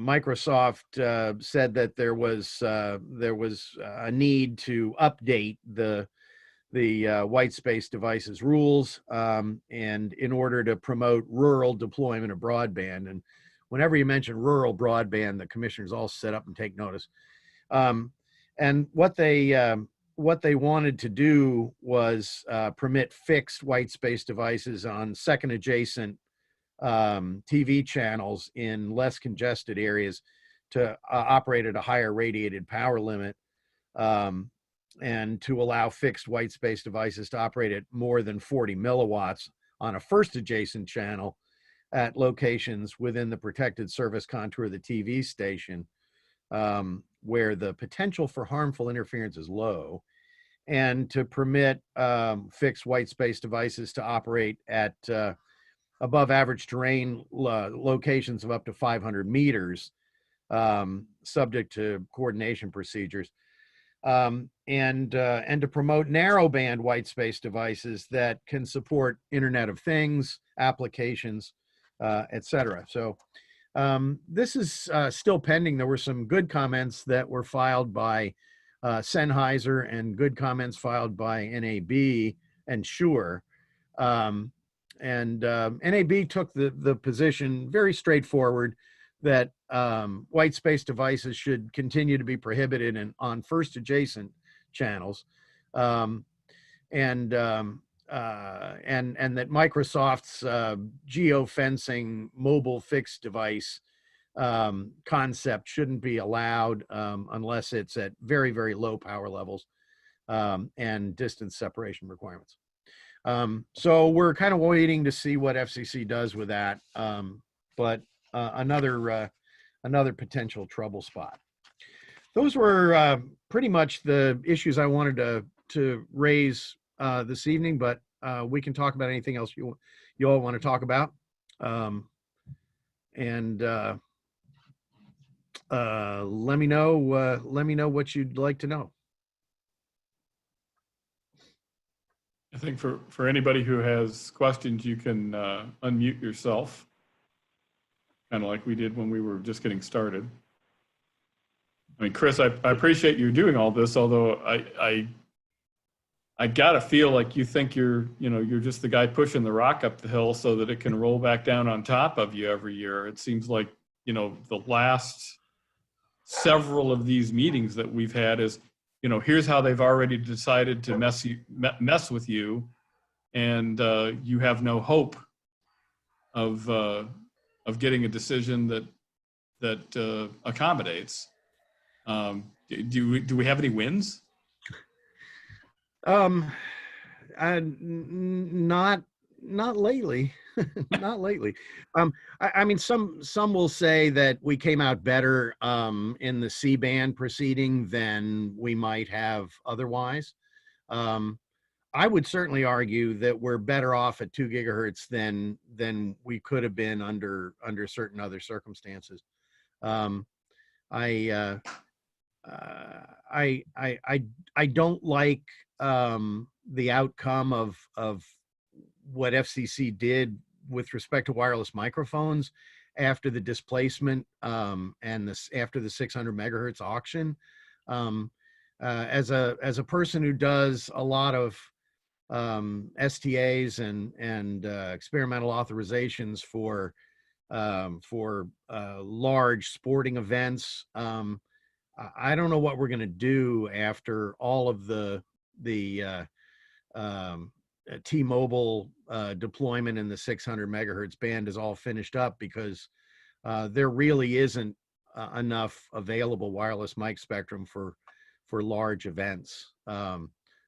B: Microsoft said that there was a need to update the white space devices rules and in order to promote rural deployment of broadband. And whenever you mention rural broadband, the commissioners all sit up and take notice. And what they wanted to do was permit fixed white space devices on second adjacent TV channels in less congested areas to operate at a higher radiated power limit, and to allow fixed white space devices to operate at more than 40 milliwatts on a first adjacent channel at locations within the protected service contour of the TV station, where the potential for harmful interference is low, and to permit fixed white space devices to operate at above average terrain locations of up to 500 meters, subject to coordination procedures, and to promote narrowband white space devices that can support Internet of Things applications, et cetera. So this is still pending. There were some good comments that were filed by Sennheiser and good comments filed by NAB and Shure. NAB took the position very straightforward that white space devices should continue to be prohibited on first adjacent channels, and that Microsoft's geofencing mobile fixed device concept shouldn't be allowed unless it's at very, very low power levels and distance separation requirements. So we're kind of waiting to see what FCC does with that, but another potential trouble spot. Those were pretty much the issues I wanted to raise this evening, but we can talk about anything else you all want to talk about. Let me know what you'd like to know.
A: I think for anybody who has questions, you can unmute yourself, kind of like we did when we were just getting started. I mean, Chris, I appreciate you doing all this, although I gotta feel like you think you're just the guy pushing the rock up the hill so that it can roll back down on top of you every year. It seems like, the last several of these meetings that we've had is, here's how they've already decided to mess with you, and you have no hope of getting a decision that accommodates. Do we have any wins?
B: Not lately. Not lately. I mean, some will say that we came out better in the C-band proceeding than we might have otherwise. I would certainly argue that we're better off at 2 gigahertz than we could have been under certain other circumstances. I don't like the outcome of what FCC did with respect to wireless microphones after the displacement and after the 600 megahertz auction. As a person who does a lot of STAs and experimental authorizations for large sporting events, I don't know what we're going to do after all of the T-Mobile deployment in the 600 megahertz band is all finished up, because there really isn't enough available wireless mic spectrum for large events.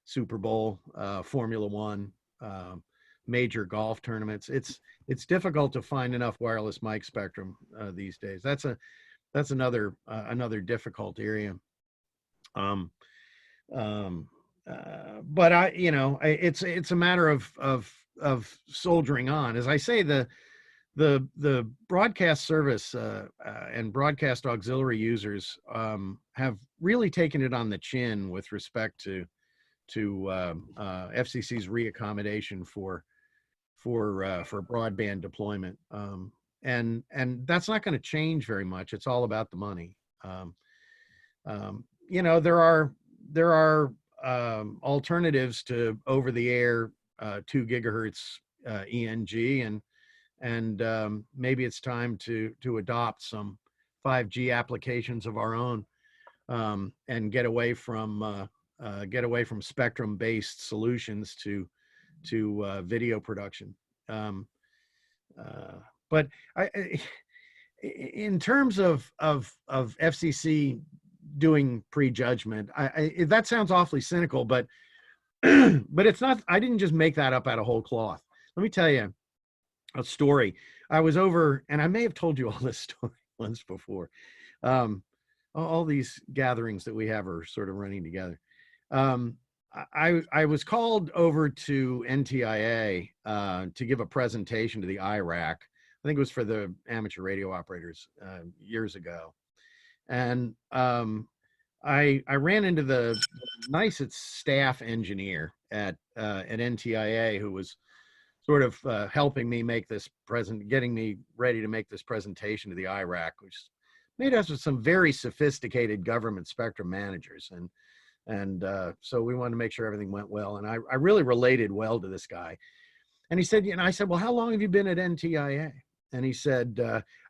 B: Super Bowl, Formula One, major golf tournaments. It's difficult to find enough wireless mic spectrum these days. That's another difficult area. But it's a matter of soldiering on. As I say, the broadcast service and broadcast auxiliary users have really taken it on the chin with respect to FCC's reaccommodation for broadband deployment, and that's not going to change very much. It's all about the money. There are alternatives to over-the-air 2 gigahertz ENG, and maybe it's time to adopt some 5G applications of our own, and get away from spectrum-based solutions to video production. But in terms of FCC doing prejudgment, that sounds awfully cynical, but it's not. I didn't just make that up out of whole cloth. Let me tell you a story. I was over, and I may have told you all this story once before. All these gatherings that we have are sort of running together. I was called over to NTIA to give a presentation to the IRAC. I think it was for the amateur radio operators years ago. And I ran into the nicest staff engineer at NTIA, who was sort of helping me make this getting me ready to make this presentation to the IRAC, which made us with some very sophisticated government spectrum managers. And so we wanted to make sure everything went well. And I really related well to this guy. And he said, I said, well, how long have you been at NTIA? And he said,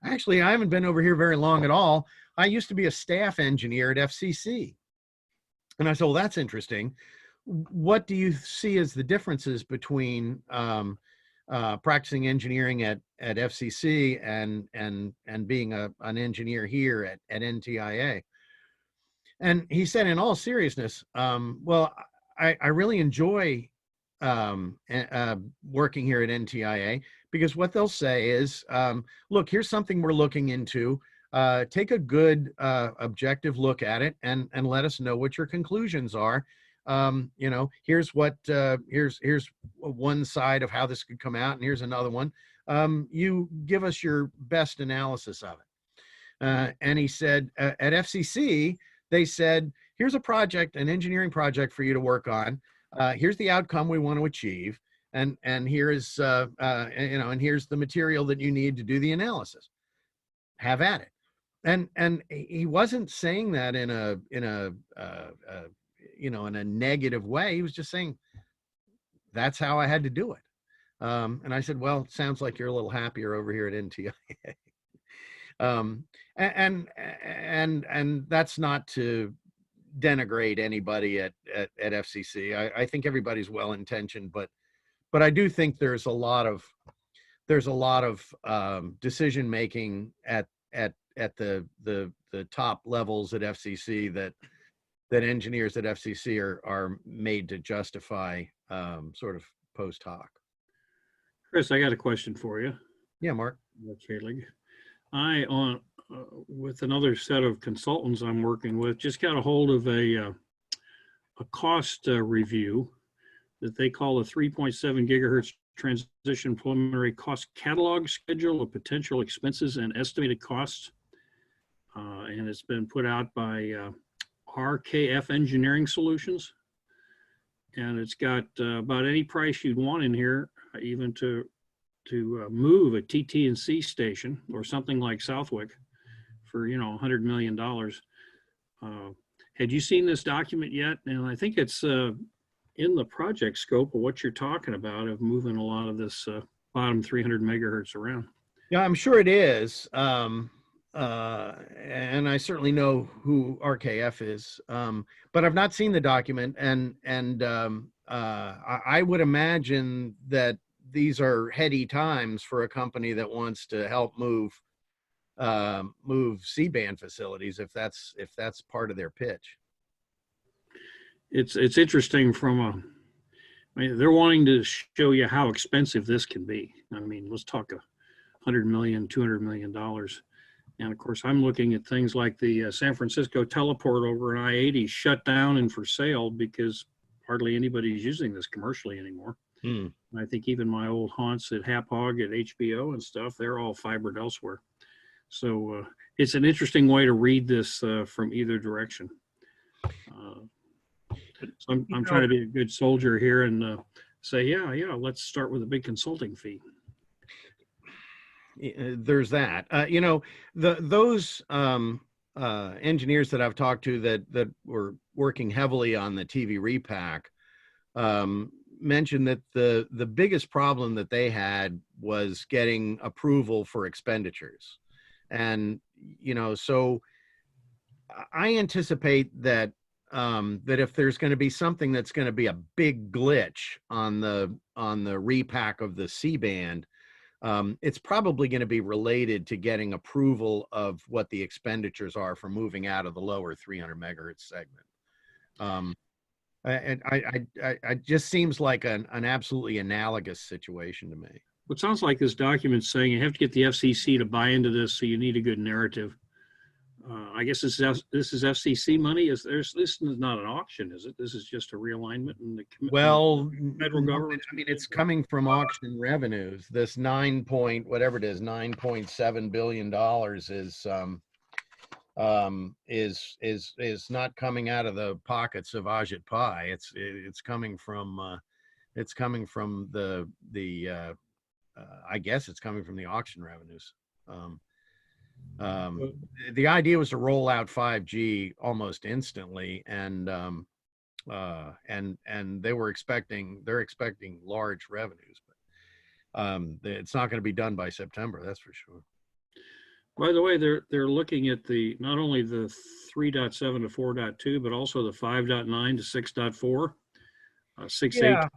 B: actually, I haven't been over here very long at all. I used to be a staff engineer at FCC. And I said, well, that's interesting. What do you see as the differences between practicing engineering at FCC and being an engineer here at NTIA? And he said, in all seriousness, well, I really enjoy working here at NTIA, because what they'll say is, look, here's something we're looking into. Take a good objective look at it and let us know what your conclusions are. Here's one side of how this could come out, and here's another one. You give us your best analysis of it. And he said, at FCC, they said, here's a project, an engineering project for you to work on. Here's the outcome we want to achieve. And here is, and here's the material that you need to do the analysis. Have at it. And he wasn't saying that in a negative way. He was just saying, that's how I had to do it. And I said, well, it sounds like you're a little happier over here at NTIA. And that's not to denigrate anybody at FCC. I think everybody's well-intentioned, but I do think there's a lot of decision making at the top levels at FCC that engineers at FCC are made to justify sort of post hoc.
F: Chris, I got a question for you.
B: Yeah, Mark.
F: I with another set of consultants I'm working with, just got a hold of a cost review that they call a 3.7 gigahertz transition preliminary cost catalog schedule of potential expenses and estimated costs. And it's been put out by RKF Engineering Solutions. And it's got about any price you'd want in here even to move a TT&C station or something like Southwick for, $100 million. Had you seen this document yet? And I think it's in the project scope of what you're talking about, of moving a lot of this bottom 300 megahertz around.
B: Yeah, I'm sure it is. And I certainly know who RKF is, but I've not seen the document. And I would imagine that these are heady times for a company that wants to help move C-band facilities, if that's part of their pitch.
F: It's interesting they're wanting to show you how expensive this can be. I mean, let's talk $100 million, $200 million. And of course, I'm looking at things like the San Francisco teleport over an I-80 shut down and for sale because hardly anybody's using this commercially anymore. And I think even my old haunts at Hap-Hog at HBO and stuff, they're all fibered elsewhere. So it's an interesting way to read this from either direction. So I'm trying to be a good soldier here and say, yeah, let's start with a big consulting fee.
B: There's that. Those engineers that I've talked to that were working heavily on the TV repack mentioned that the biggest problem that they had was getting approval for expenditures. And, so I anticipate that that if there's going to be something that's going to be a big glitch on the repack of the C-band, it's probably going to be related to getting approval of what the expenditures are for moving out of the lower 300 megahertz segment. And I just seems like an absolutely analogous situation to me.
F: It sounds like this document's saying you have to get the FCC to buy into this, so you need a good narrative. I guess this is FCC money. This is not an auction, is it? This is just a realignment and the federal government.
B: I mean, it's coming from auction revenues. This $9.7 billion is not coming out of the pockets of Ajit Pai. It's coming from the I guess it's coming from the auction revenues. The idea was to roll out 5G almost instantly, and they're expecting large revenues, but it's not going to be done by September, that's for sure.
F: By the way, they're looking at not only the 3.7 to 4.2, but also the 5.9 to 6.4, 6.8.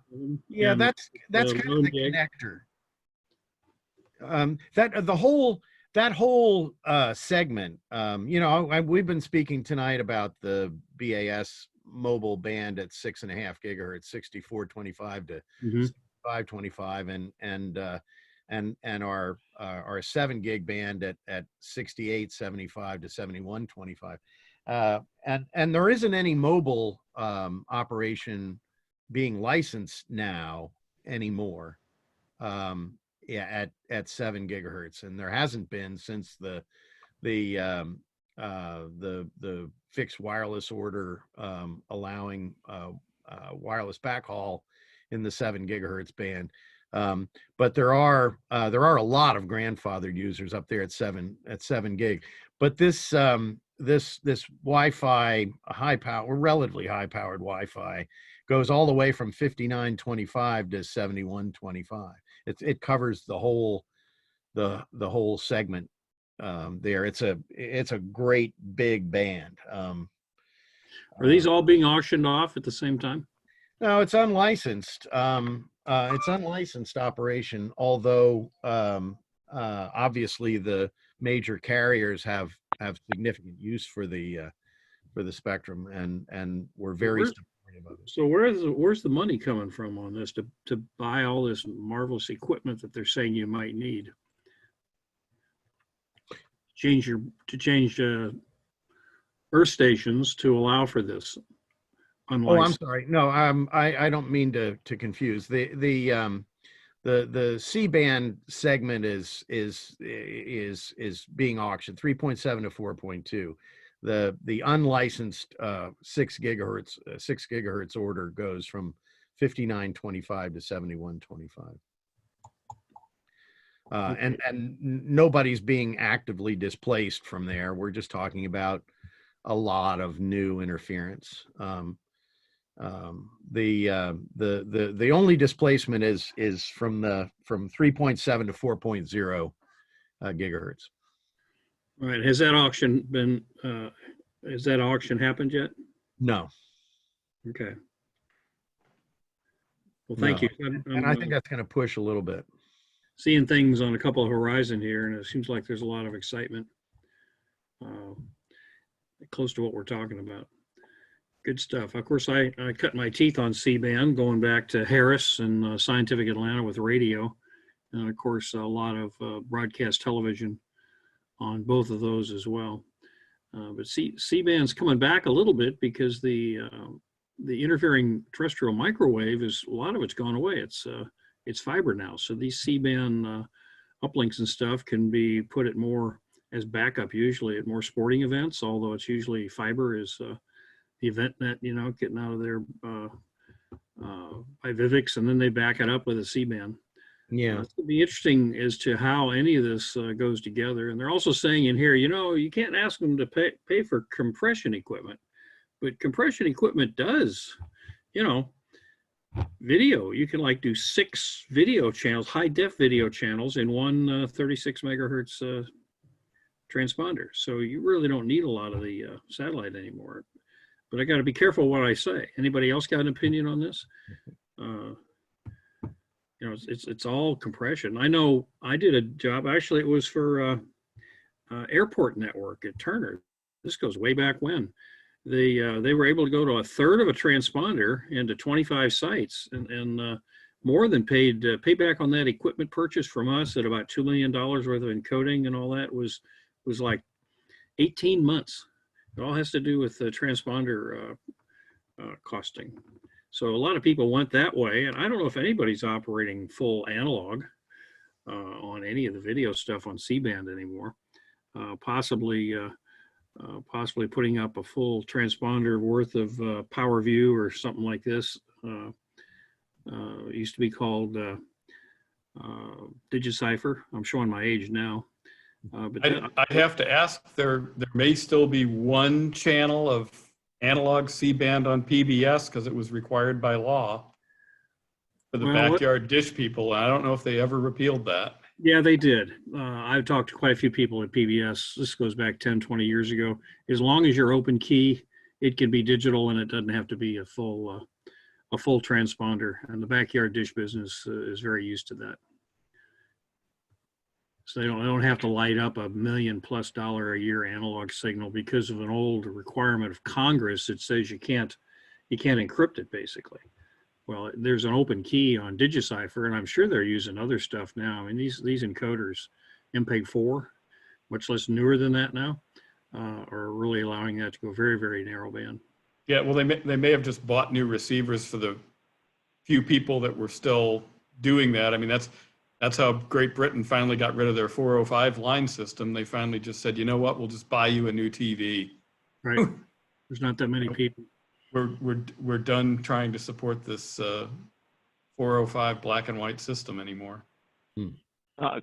B: Yeah, that's kind of the connector. That whole segment, we've been speaking tonight about the BAS mobile band at 6.5 gigahertz, 6425 to 525, and our 7 gig band at 6875 to 7125, and there isn't any mobile operation being licensed now anymore. At 7 gigahertz, and there hasn't been since the fixed wireless order allowing wireless backhaul in the 7 gigahertz band. But there are a lot of grandfathered users up there at 7 gig. But this Wi-Fi relatively high powered Wi-Fi goes all the way from 5925 to 7125. It covers the whole segment there. It's a great big band.
F: Are these all being auctioned off at the same time?
B: No, it's unlicensed. It's unlicensed operation, although obviously the major carriers have significant use for the spectrum, and we're very supportive of it.
F: So where's the money coming from on this to buy all this marvelous equipment that they're saying you might need? Change earth stations to allow for this.
B: Oh, I'm sorry. No, I don't mean to confuse. The C-band segment is being auctioned 3.7 to 4.2. The unlicensed 6 gigahertz order goes from 5925 to 7125. And nobody's being actively displaced from there. We're just talking about a lot of new interference. The only displacement is from 3.7 to 4.0 gigahertz.
F: All right. Has that auction been, has that auction happened yet?
B: No.
F: Okay. Well, thank
B: No.
F: you.
B: And I think that's going to push a little bit.
F: Seeing things on a couple of horizon here, and it seems like there's a lot of excitement close to what we're talking about. Good stuff. Of course, I cut my teeth on C-band going back to Harris and Scientific Atlanta with radio. And of course, a lot of broadcast television on both of those as well. But C-band's coming back a little bit because the interfering terrestrial microwave is, a lot of it's gone away. It's fiber now. So these C-band uplinks and stuff can be put at more as backup, usually at more sporting events, although it's usually fiber is the event net, getting out of there by Vivix, and then they back it up with a C-band.
B: Yeah.
F: It's going to be interesting as to how any of this goes together. And they're also saying in here, you can't ask them to pay for compression equipment, but compression equipment does, video. You can do 6 video channels, high def video channels in one 36 megahertz transponder. So you really don't need a lot of the satellite anymore. But I got to be careful what I say. Anybody else got an opinion on this? It's all compression. I know I did a job. Actually, it was for airport network at Turner. This goes way back when. They were able to go to a third of a transponder into 25 sites, and more than paid payback on that equipment purchase from us at about $2 million worth of encoding and all that was like 18 months. It all has to do with the transponder costing. So a lot of people went that way, and I don't know if anybody's operating full analog on any of the video stuff on C-band anymore. Possibly putting up a full transponder worth of power view or something like this. It used to be called DigiCipher. I'm showing my age now. But
A: I'd have to ask, there may still be one channel of analog C-band on PBS because it was required by law for the backyard dish people. I don't know if they ever repealed that.
F: Yeah, they did. I've talked to quite a few people at PBS. This goes back 10, 20 years ago. As long as you're open key, it can be digital and it doesn't have to be a full transponder. And the backyard dish business is very used to that. So they don't have to light up $1 million+ a year analog signal because of an old requirement of Congress that says you can't encrypt it, basically. Well, there's an open key on DigiCipher, and I'm sure they're using other stuff now. I mean, these encoders, MPEG-4, much less newer than that now, are really allowing that to go very, very narrow band.
A: Yeah, well, they may have just bought new receivers for the few people that were still doing that. I mean, that's how Great Britain finally got rid of their 405 line system. They finally just said, you know what, we'll just buy you a new TV.
F: Right. There's not that many people.
A: We're done trying to support this 405 black and white system anymore.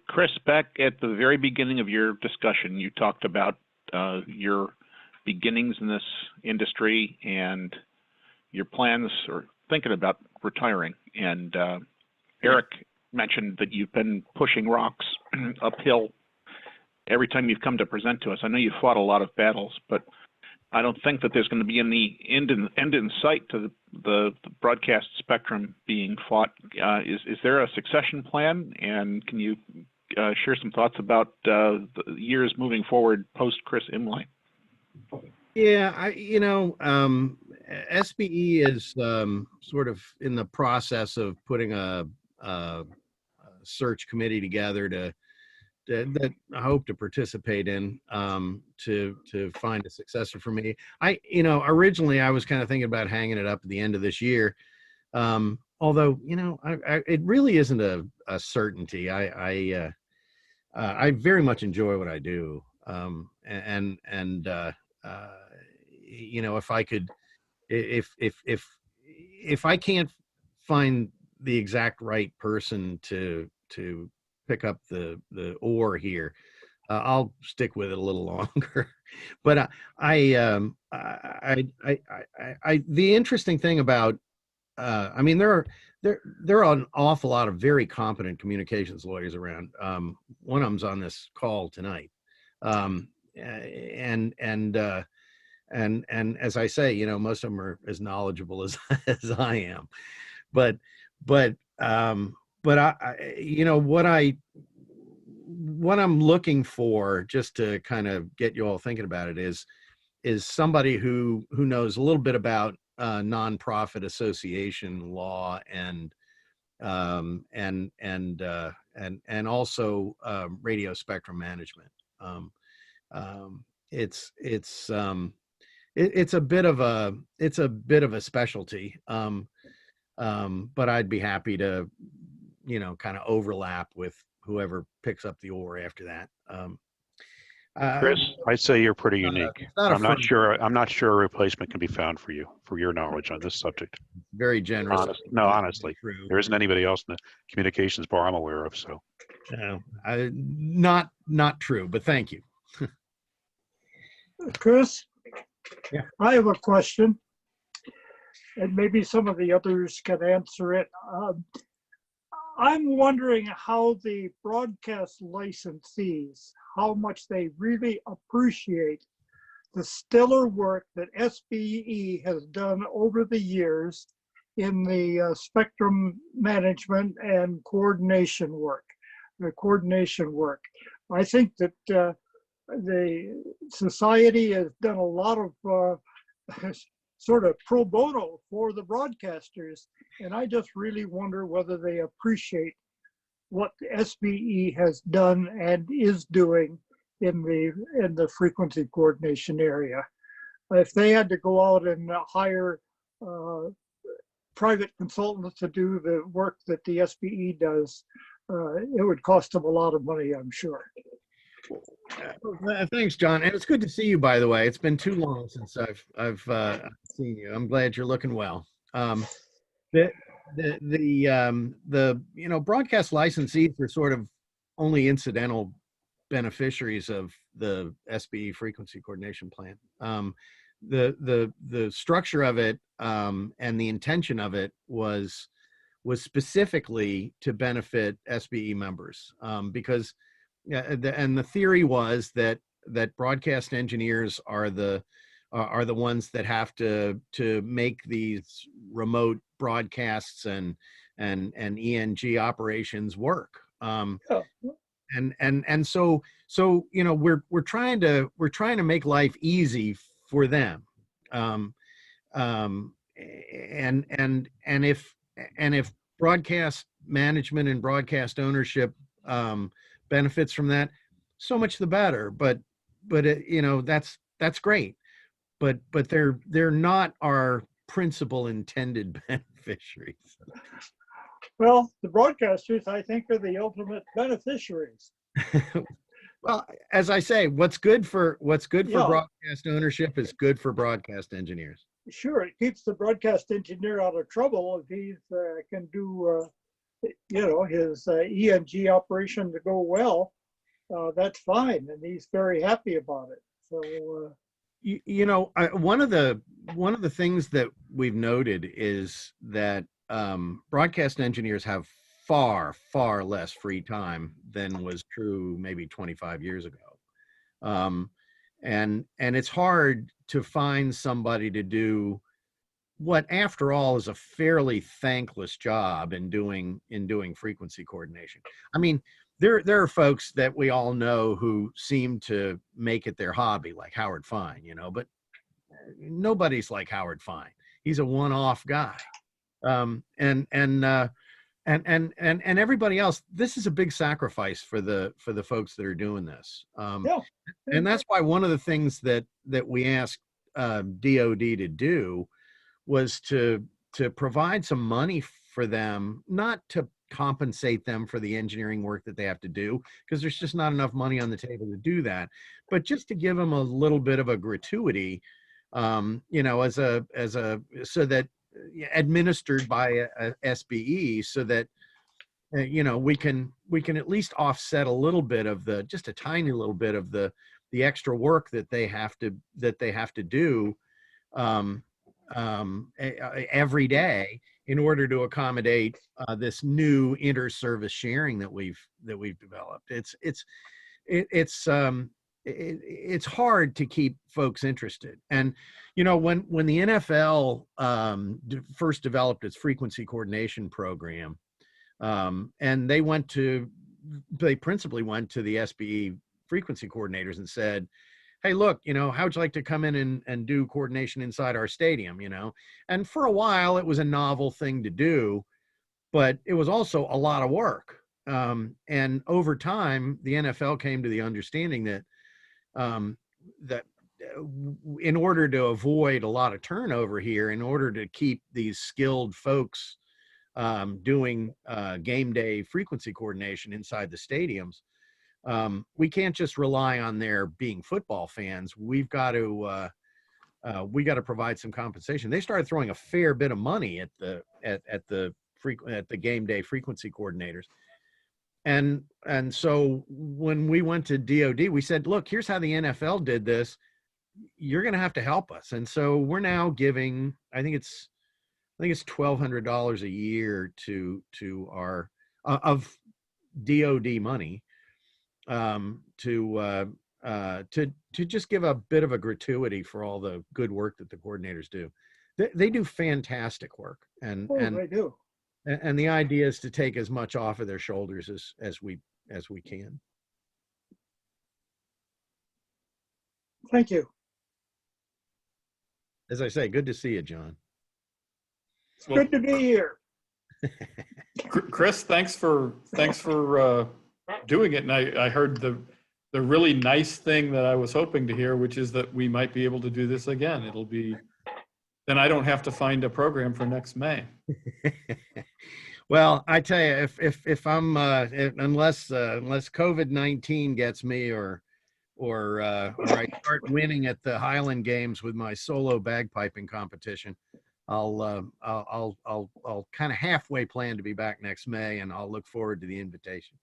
E: Chris, back at the very beginning of your discussion, you talked about your beginnings in this industry and your plans or thinking about retiring. And Eric mentioned that you've been pushing rocks uphill every time you've come to present to us. I know you fought a lot of battles, but I don't think that there's going to be any end in sight to the broadcast spectrum being fought. Is there a succession plan? And can you share some thoughts about the years moving forward post Chris Imlay?
B: Yeah, SBE is sort of in the process of putting a search committee together that I hope to participate in to find a successor for me. Originally I was kind of thinking about hanging it up at the end of this year. Although, it really isn't a certainty. I very much enjoy what I do. If I could, if I can't find the exact right person to pick up the oar here. I'll stick with it a little longer. But the interesting thing about, I mean, there are an awful lot of very competent communications lawyers around. One of them's on this call tonight. And as I say, you know, most of them are as knowledgeable as I am. But you know, what I'm looking for, just to kind of get you all thinking about it, is somebody who knows a little bit about nonprofit association law and also radio spectrum management. It's a bit of a specialty, but I'd be happy to, you know, kind of overlap with whoever picks up the oar after that.
D: Chris, I'd say you're pretty unique. I'm not sure a replacement can be found for you, for your knowledge on this subject.
B: Very generous.
D: Honestly, there isn't anybody else in the communications bar I'm aware of. So,
B: not true, but thank you.
G: Chris?
B: Yeah.
G: I have a question, and maybe some of the others can answer it. I'm wondering how the broadcast licensees, how much they really appreciate the stellar work that SBE has done over the years in the spectrum management and coordination work, I think that the society has done a lot of sort of pro bono for the broadcasters, and I just really wonder whether they appreciate what the SBE has done and is doing in the frequency coordination area. If they had to go out and hire private consultants to do the work that the SBE does, it would cost them a lot of money, I'm sure.
B: Thanks, John, and it's good to see you. By the way, it's been too long since I've seen you. I'm glad you're looking well. The you know, broadcast licensees are sort of only incidental beneficiaries of the SBE frequency coordination plan. The structure of it and the intention of it was specifically to benefit SBE members, because the theory was that broadcast engineers are the ones that have to make these remote broadcasts and ENG operations work. And so you know, we're trying to make life easy for them. And if broadcast management and broadcast ownership benefits from that, so much the better. But you know, that's great. But they're not our principal intended beneficiaries.
G: Well, the broadcasters, I think, are the ultimate beneficiaries.
B: Well, as I say, what's good for
G: Yeah.
B: broadcast ownership is good for broadcast engineers.
G: Sure, it keeps the broadcast engineer out of trouble if he can do, you know, his ENG operation to go well. That's fine, and he's very happy about it. So,
B: you know, one of the things that we've noted is that broadcast engineers have far less free time than was true maybe 25 years ago, and it's hard to find somebody to do what, after all, is a fairly thankless job in doing frequency coordination. I mean, there are folks that we all know who seem to make it their hobby, like Howard Fine, you know, but nobody's like Howard Fine. He's a one-off guy. And everybody else, this is a big sacrifice for the folks that are doing this.
G: yeah.
B: And that's why one of the things that we asked DOD to do was to provide some money for them, not to compensate them for the engineering work that they have to do, because there's just not enough money on the table to do that, but just to give them a little bit of a gratuity, you know, so that administered by a SBE, so that you know, we can at least offset a little bit of just a tiny little bit of the extra work that they have to do every day in order to accommodate this new inter-service sharing that we've developed. It's hard to keep folks interested. And you know, when the NFL first developed its frequency coordination program, and they principally went to the SBE frequency coordinators and said, hey, look, you know, how'd you like to come in and do coordination inside our stadium, you know? And for a while, it was a novel thing to do, but it was also a lot of work. And over time, the NFL came to the understanding that in order to avoid a lot of turnover here, in order to keep these skilled folks doing game day frequency coordination inside the stadiums, we can't just rely on their being football fans. We got to provide some compensation. They started throwing a fair bit of money at the game day frequency coordinators. And so when we went to DOD, we said, look, here's how the NFL did this. You're going to have to help us. And so we're now giving, I think it's $1,200 a year to our of DOD money to just give a bit of a gratuity for all the good work that the coordinators do. They do fantastic work, and
G: they do.
B: And the idea is to take as much off of their shoulders as we can.
G: Thank you.
B: As I say, good to see you, John.
G: It's good to be here.
A: Chris, thanks for doing it. And I heard the really nice thing that I was hoping to hear, which is that we might be able to do this again. Then I don't have to find a program for next May.
B: Well, I tell you, if I'm unless COVID-19 gets me or I start winning at the Highland Games with my solo bagpiping competition, I'll kind of halfway plan to be back next May, and I'll look forward to the invitation.